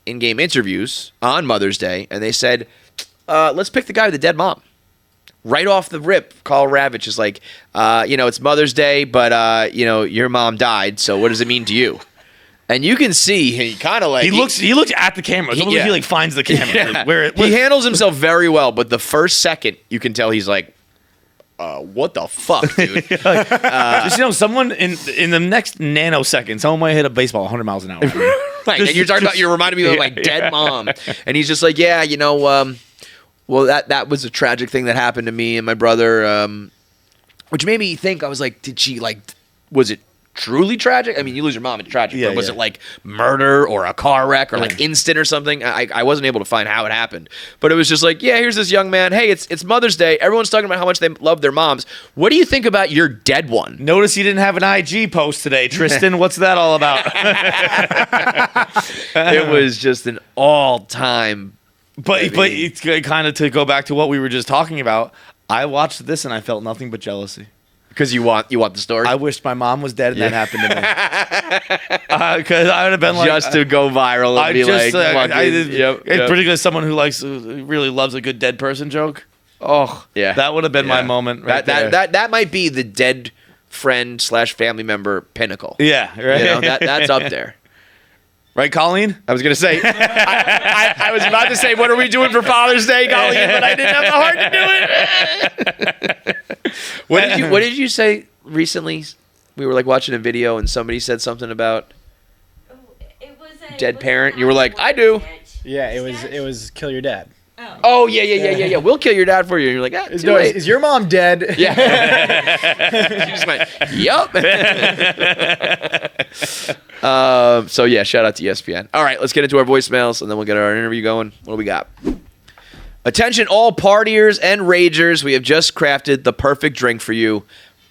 interviews on Mother's Day, and they said, let's pick the guy with the dead mom. Right off the rip, Carl Ravitch is like, it's Mother's Day, but your mom died, so what does it mean to you? And you can see he kind of like
he looks at the camera. It's almost like he like finds the camera.
Yeah.
Where
he handles himself very well, but the first second you can tell he's like, what the fuck, dude?
just someone in the next nanosecond, someone might hit a baseball 100 miles an hour.
Right, and you're reminding me of my dead mom, and he's just like, well, that was a tragic thing that happened to me and my brother, which made me think. I was like, was it truly tragic? I mean, you lose your mom, it's tragic.
Yeah,
but was
yeah.
it like murder or a car wreck or like instant or something? I wasn't able to find how it happened, but it was just like, here's this young man. Hey, it's Mother's Day. Everyone's talking about how much they love their moms. What do you think about your dead one?
Notice you didn't have an IG post today, Tristan. What's that all about?
It was just an all-time.
But it's kind of to go back to what we were just talking about. I watched this and I felt nothing but jealousy.
Because you want the story?
I wished my mom was dead and that happened to me. Because I would have been like,
just to go viral and be like,
particularly someone who really loves a good dead person joke. Oh,
yeah,
that would have been my moment. Right there.
That might be the dead friend / family member pinnacle.
Yeah, right.
That's up there.
Right, Colleen?
I was gonna say. I was about to say, what are we doing for Father's Day, Colleen? But I didn't have the heart to do it. What did you say recently? We were like watching a video and somebody said something about dead parent. You were like, I do.
Yeah, it was kill your dad.
Oh yeah. We'll kill your dad for you. And you're like,
Is your mom dead?
Yeah. She just went, yup. So yeah, shout out to ESPN. All right, let's get into our voicemails and then we'll get our interview going. What do we got? Attention all partiers and ragers. We have just crafted the perfect drink for you,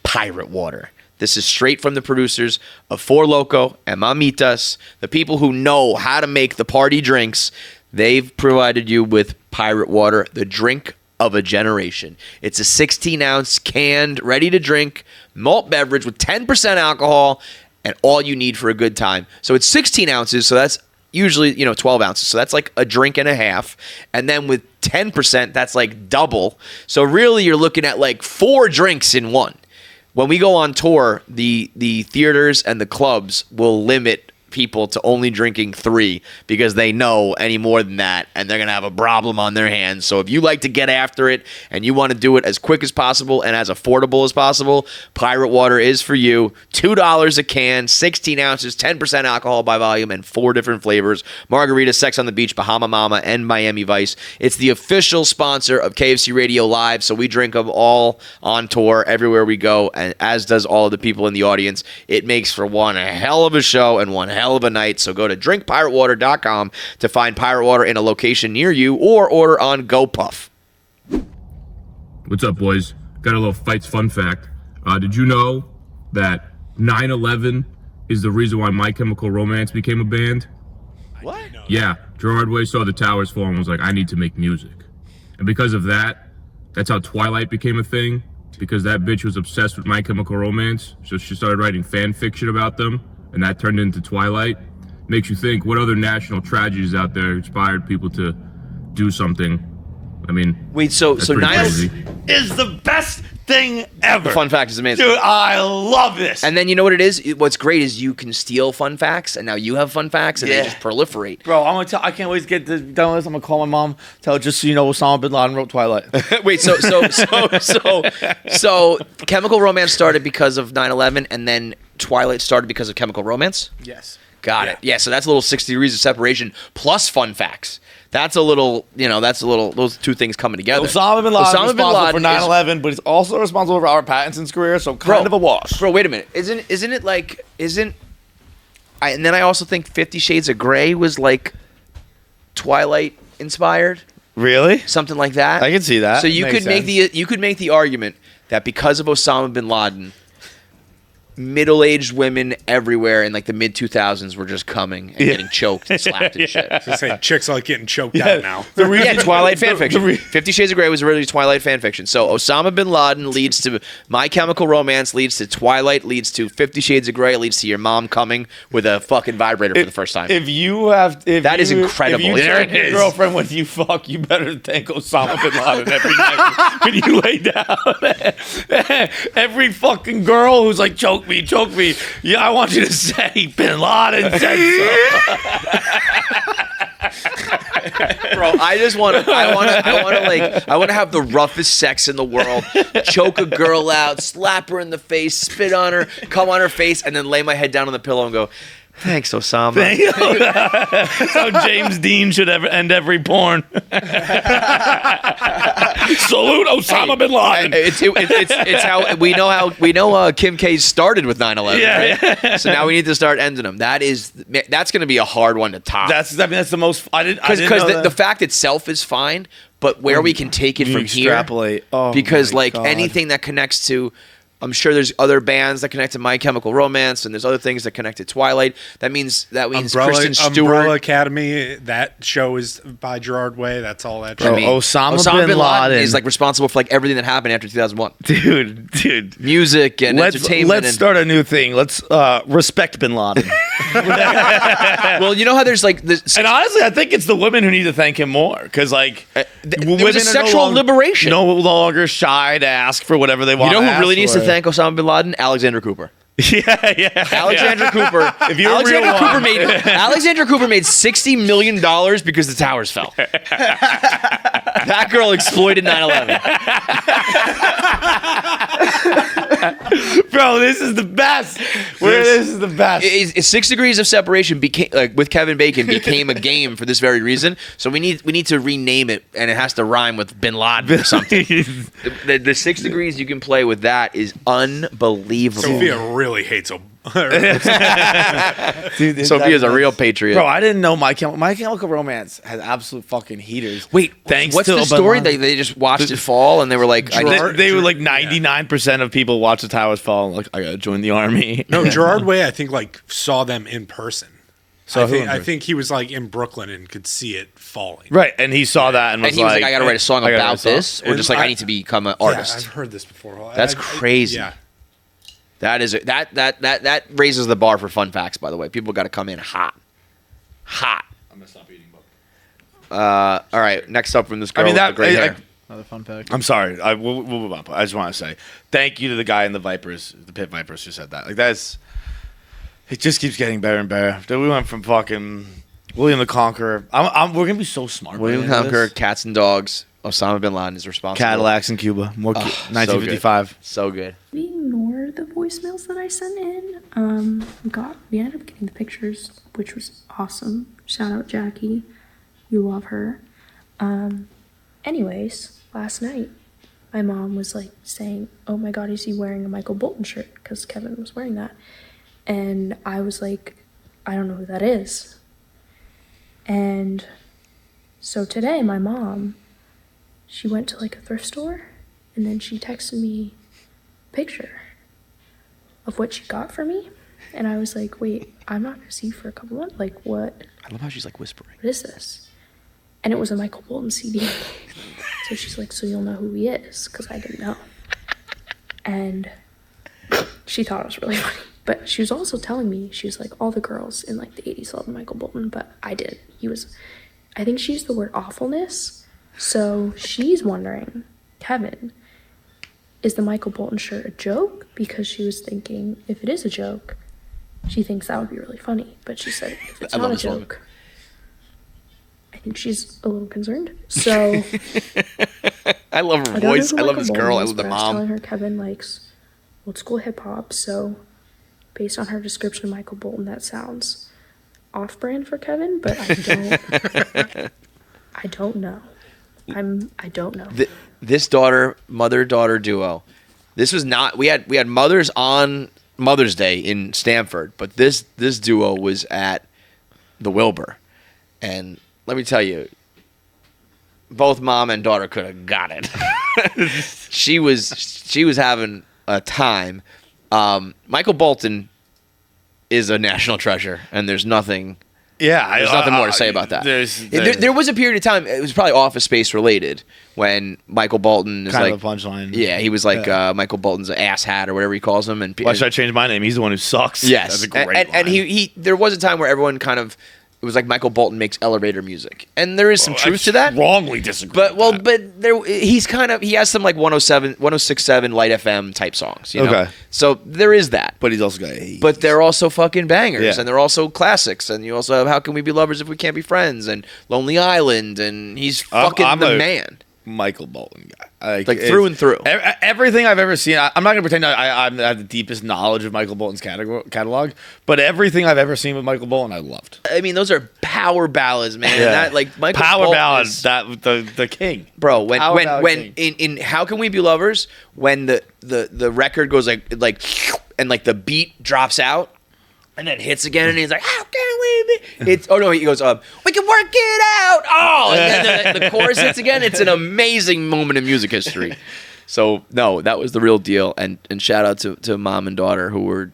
Pirate Water. This is straight from the producers of Four Loko and Mamitas, the people who know how to make the party drinks. They've provided you with Pirate Water, the drink of a generation. It's a 16-ounce canned, ready-to-drink malt beverage with 10% alcohol and all you need for a good time. So it's 16 ounces, so that's usually 12 ounces. So that's like a drink and a half. And then with 10%, that's like double. So really you're looking at like 4 drinks in one. When we go on tour, the theaters and the clubs will limit people to only drinking 3 because they know any more than that and they're going to have a problem on their hands. So if you like to get after it and you want to do it as quick as possible and as affordable as possible, Pirate Water is for you. $2 a can, 16 ounces, 10% alcohol by volume, and 4 different flavors: Margarita, Sex on the Beach, Bahama Mama, and Miami Vice. It's the official sponsor of KFC Radio Live, so we drink them all on tour everywhere we go, and as does all of the people in the audience. It makes for one hell of a show and one hell of a night. So go to drinkpiratewater.com to find Pirate Water in a location near you or order on GoPuff.
What's up, boys? Got a little Feits fun fact. Did you know that 9/11 is the reason why My Chemical Romance became a band?
What?
Yeah, Gerard Way saw the towers fall and was like, I need to make music. And because of that, that's how Twilight became a thing, because that bitch was obsessed with My Chemical Romance, so she started writing fan fiction about them, and that turned into Twilight. Makes you think, what other national tragedies out there inspired people to do something? I mean,
Wait, so
that's pretty
9
crazy.
Is the best thing ever.
The fun fact is amazing.
Dude, I love this.
And then you know what it is? What's great is you can steal fun facts, and now you have fun facts, and they
Yeah.
just proliferate.
Bro, I'm gonna tell. I can't wait to get this done with this. I'm gonna call my mom. Tell her, just so you know, Osama bin Laden wrote Twilight.
Wait, so Chemical Romance started because of 9/11, and then Twilight started because of Chemical Romance?
Yes.
Got it. Yeah, so that's a little 60 degrees of separation plus fun facts. That's a little, those two things coming together.
Osama bin Laden
Osama bin
responsible
Laden
for 9/11, but he's also responsible for Robert Pattinson's career. So
Bro,
kind of a wash.
Bro, wait a minute. And then I also think 50 Shades of Grey was like Twilight inspired,
Really?
something like that.
I can see that.
So you
Makes
could make the argument that because of Osama bin Laden, middle-aged women everywhere in like the mid-2000s were just coming and getting choked and slapped and shit.
I say chicks like getting choked out now.
Yeah, Twilight fanfiction. 50 Shades of Grey was originally Twilight fanfiction. So Osama bin Laden leads to My Chemical Romance, leads to Twilight, leads to 50 Shades of Grey, leads to your mom coming with a fucking vibrator for the first time.
If you have,
That is incredible.
If you
There
tell
it
your
is.
girlfriend when you fuck, you better thank Osama bin Laden every night when you lay down. Every fucking girl who's like, choke me. Yeah, I want you to say Bin Laden said so.
Bro, I want to have the roughest sex in the world. Choke a girl out, slap her in the face, spit on her, come on her face, and then lay my head down on the pillow and go, "Thanks, Osama."
That's how James Dean should ever end every porn. Salute Osama bin Laden.
It's how we know Kim K started with 9/11.
Yeah,
right? So now we need to start ending them. That's going to be a hard one to top.
That's the most. I didn't
Because
know that.
the fact itself is fine, but where we can take it
You
from
extrapolate.
here,
Oh
because
my
like
God.
anything that connects to, I'm sure there's other bands that connect to My Chemical Romance, and there's other things that connect to Twilight. That means Kristen Stewart.
Umbrella Academy, that show is by Gerard Way. That's all that show.
Bro, Osama bin Laden
is like responsible for like everything that happened after 2001.
dude.
Music and entertainment.
Let's start a new thing. Let's respect bin Laden.
Well, you know how there's like this.
And honestly, I think it's the women who need to thank him more because, like,
there was a sexual liberation.
No longer shy to ask for whatever they
You
want.
know who
to
really
ask
needs
for.
to thank Osama bin Laden? Alexander Cooper.
Yeah.
Alexander Cooper.
If you're a real one.
Alexander Cooper made $60 million because the towers fell. That girl exploited 9/11.
Bro, this is the best. This is the best.
6 degrees of separation became with Kevin Bacon became a game for this very reason. So we need to rename it, and it has to rhyme with Bin Laden or something. the 6 degrees you can play with that is unbelievable.
Sophia really hates him.
Dude,
Sophia's a real patriot.
Bro, I didn't know My Chemical Romance has absolute fucking heaters.
Wait,
thanks
what's
to
the
Bin
story?
Laden.
They just watched it fall, and they were like,
They were like 99% of people watch the towers fall. Like, I gotta join the army.
No, Gerard Way, I think, like, saw them in person.
Saw who in
I
person?
think he was, like, in Brooklyn and could see it falling.
Right, and he saw that and was
and he was like, I got to write a song
I gotta write
about
a song.
this, or just like I need to become an
Yeah,
artist.
I've heard this before.
That's crazy.
Yeah.
That is that raises the bar for fun facts. By the way, people got to come in hot. I'm gonna stop eating. All right, next up from this girl with the gray hair.
Another fun fact.
I'm sorry. We'll move on. I just want to say thank you to the guy in the Vipers, the Pit Vipers, who said that. Like It just keeps getting better and better. Then we went from fucking William the Conqueror. We're gonna be so smart.
William
by the end of
Conqueror,
this.
Cats and Dogs. Osama bin Laden is responsible.
Cadillacs in Cuba. More 1955.
So good.
We ignored the voicemails that I sent in. We ended up getting the pictures, which was awesome. Shout out Jackie. You love her. Anyways, last night, my mom was like saying, "Oh my God, is he wearing a Michael Bolton shirt?" Because Kevin was wearing that. And I was like, I don't know who that is. And so today, my mom, she went to like a thrift store, and then she texted me a picture of what she got for me. And I was like, wait, I'm not gonna see you for a couple months. Like, what?
I love how she's like whispering.
What is this? And it was a Michael Bolton CD. So she's like, so you'll know who he is, because I didn't know. And she thought it was really funny. But she was also telling me, she was like, all the girls in like the 80s loved Michael Bolton, but I didn't. I think she used the word awfulness. So she's wondering, Kevin, is the Michael Bolton shirt a joke? Because she was thinking, if it is a joke, she thinks that would be really funny. But she said, if it's not a joke, I think she's a little concerned. So
I love her
I don't
voice.
know
I
who
love
Michael
this girl. I
Bolton is,
love the
but I was telling
mom.
her Kevin likes old school hip hop. So based on her description of Michael Bolton, that sounds off-brand for Kevin. But I don't know. I don't know.
This mother-daughter duo. This was not. We had mothers on Mother's Day in Stamford, but this duo was at the Wilbur, and let me tell you, both mom and daughter could have got it. She was having a time. Michael Bolton is a national treasure, and there's nothing.
Yeah,
There's nothing more to say about that. There was a period of time, it was probably Office Space related, when Michael Bolton is
kind
like
of a punchline.
Yeah, he was like Michael Bolton's ass hat or whatever he calls him. And
Why should I change my name? He's the one who sucks.
Yes,
That's a great
and
line.
he there was a time where everyone kind of, it was like Michael Bolton makes elevator music, and there is some truth to that.
Strongly disagree.
But
with that.
but he has some like 106.7 Light FM type songs. You know?
Okay.
So there is that.
But he's also got a.
But they're also fucking bangers,
Yeah.
and they're also classics. And you also have How Can We Be Lovers If We Can't Be Friends, and Lonely Island, and he's fucking
I'm
the
a
man.
Michael Bolton guy.
Like through and through.
Everything I've ever seen, I'm not going to pretend I have the deepest knowledge of Michael Bolton's catalog, but everything I've ever seen with Michael Bolton, I loved.
I mean, those are power ballads, man. And that, like, Michael
Power
Bolton
ballads,
is-
that the king.
Bro, when
Power ballad
when
king.
in How Can We Be Lovers, when the record goes like and like the beat drops out and then hits again, and he's like, how can we be? It's he goes, we can work it out. Oh, and then the chorus hits again. It's an amazing moment in music history. So no, that was the real deal. And shout out to mom and daughter who were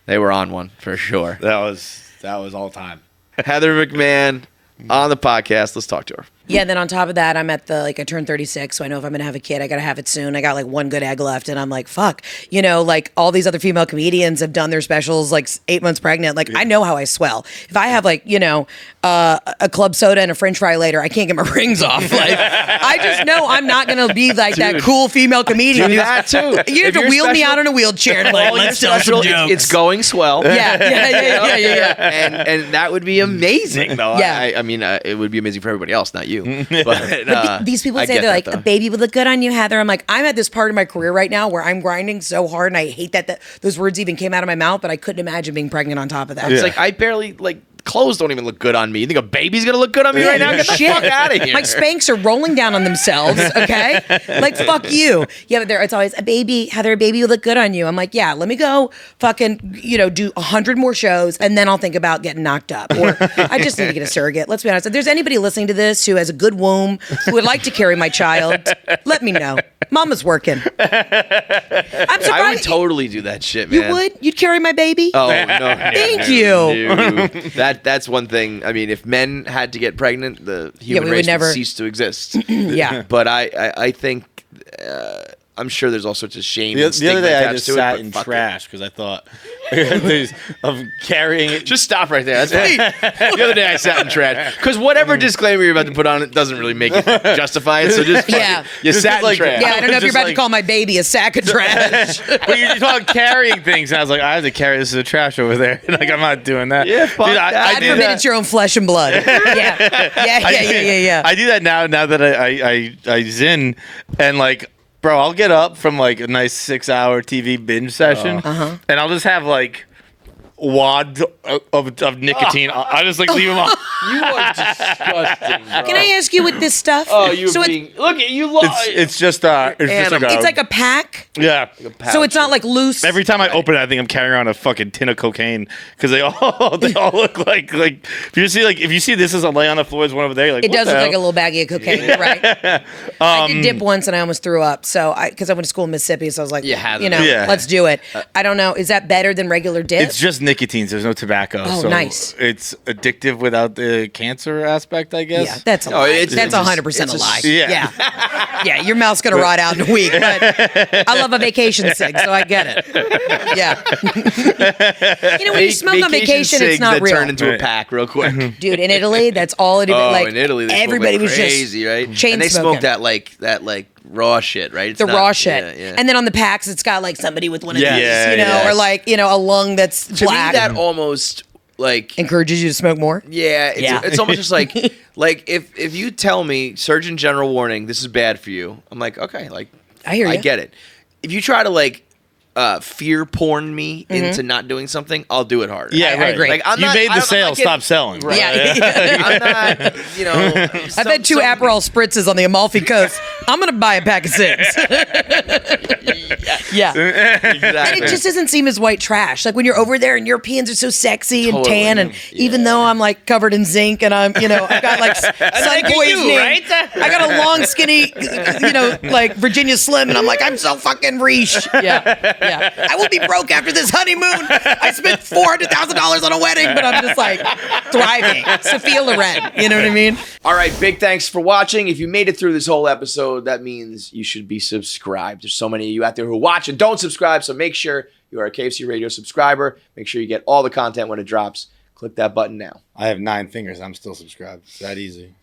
they were on one for sure.
That was all time.
Heather McMahan on the podcast. Let's talk to her.
Yeah, then on top of that, I'm at I turned 36, so I know if I'm going to have a kid, I got to have it soon. I got like one good egg left, and I'm like, fuck. You know, like all these other female comedians have done their specials like 8 months pregnant. Like, I know how I swell. If I have like, you know, a club soda and a french fry later, I can't get my rings off. Like, I just know I'm not going to be like that cool female comedian.
Do that too.
You have
If
to
you're
wheel me
special-
out in a wheelchair to like,
All your
let's tell some
special,
jokes.
it's going swell.
Yeah.
And that would be amazing.
No,
Yeah.
I mean, it would be amazing for everybody else, not you. But,
These people
I
say
get
they're
that,
like,
though.
a baby would look good on you, Heather. I'm like, I'm at this part of my career right now where I'm grinding so hard, and I hate that those words even came out of my mouth, but I couldn't imagine being pregnant on top of that.
It's like I barely clothes don't even look good on me. You think a baby's gonna look good on me right now? Get the fuck out of here.
My Spanx are rolling down on themselves, okay? Like, fuck you. Yeah, but it's always, Heather, a baby would look good on you. I'm like, yeah, let me go fucking, do 100 more shows, and then I'll think about getting knocked up. Or I just need to get a surrogate. Let's be honest. If there's anybody listening to this who has a good womb, who would like to carry my child, let me know. Mama's working. I'm surprised.
I would totally do that shit,
You
man.
would? You'd carry my baby?
Oh no!
Thank you.
No. That's one thing. I mean, if men had to get pregnant, the human
we would
race
never-
would cease to exist.
Yeah.
But I think I'm sure there's all sorts of shame.
The
and
other day, I
attached
just
to it,
sat
but
in
fuck it.
trash because I thought of carrying it.
Just stop right there. That's fine. The other day I sat in trash because whatever disclaimer you're about to put on it doesn't really make it justify it. So just
Yeah.
you
Just
sat in
like-
trash.
Yeah, I don't know if you're
Just
about to
like-
call my baby a sack of trash.
But you're talking carrying things, and I was like, I have to carry this as a trash over there. Like, I'm not doing that.
Yeah, fuck that.
I
God
do
forbid
that.
it's your own flesh and blood. Yeah.
I do that now that I zin, and like, bro, I'll get up from like a nice 6-hour TV binge session, and I'll just have like wad of nicotine. I just like leave them on.
You are disgusting, bro.
Can I ask you with this stuff?
Oh, you're
so
being. Look at you.
It's just
it's like a pack.
yeah.
So it's not like loose.
Every time I open it, I think I'm carrying around a fucking tin of cocaine because they all look like if you see this as a lay on the floor, there's one over there. You're like,
It
what
does
the
look
hell?
like a little baggie of cocaine, you're right? I did dip once and I almost threw up. So because I went to school in Mississippi, so I was like,
You had
you
it.
know,
Yeah.
let's do it. I don't know. Is that better than regular dip?
It's just nicotine. So there's no tobacco.
Oh,
so
nice.
It's addictive without the cancer aspect, I guess.
Yeah, that's a
No,
lie.
it's-
That's
it's
100%
it's
a
a-
lie.
yeah.
Yeah, your mouth's gonna rot out in a week, but I love a vacation cig, so I get it. Yeah. You know, when you smoke on vacation, it's
cigs
not
that
real.
turn into a
Right.
pack real quick.
Dude, in Italy, that's all it is.
Oh,
like,
in Italy, they
everybody
smoke
was
like crazy,
just
right?
chain
And they
smoking.
smoke that raw shit, right? It's
The
not-
raw shit.
Yeah, yeah.
And then on the packs, it's got like somebody with one of
Yeah.
these,
Yeah,
you know,
yeah.
or like, you know, a lung that's
to
black.
me, that almost like
encourages you to smoke more.
yeah,
Yeah.
it's almost just like if you tell me Surgeon General warning, this is bad for you. I'm like, okay, like
I hear you.
I get it. If you try to like fear porn me into not doing something, I'll do it harder.
Yeah,
I
right.
agree.
Like, I'm
you
not-
made
I'm
the
not
sale.
getting-
Stop selling.
Right.
Yeah.
I'm not, you know.
I've had two Aperol spritzes on the Amalfi Coast. I'm gonna buy a pack of six. Yeah. And
Exactly.
it just doesn't seem as white trash. Like when you're over there and Europeans are so sexy and
Totally.
tan, and even though I'm like covered in zinc and I'm, you know, I've got like sun poisoning.
right?
I got a long, skinny, you know, like Virginia Slim, and I'm like, I'm so fucking riche. Yeah. I will be broke after this honeymoon. I spent $400,000 on a wedding, but I'm just like thriving. Sophia Loren. You know what I mean?
All right, big thanks for watching. If you made it through this whole episode, that means you should be subscribed. There's so many of you out there who watch and don't subscribe, so make sure you are a KFC Radio subscriber. Make sure you get all the content when it drops. Click that button now.
I have 9 fingers. I'm still subscribed. It's that easy.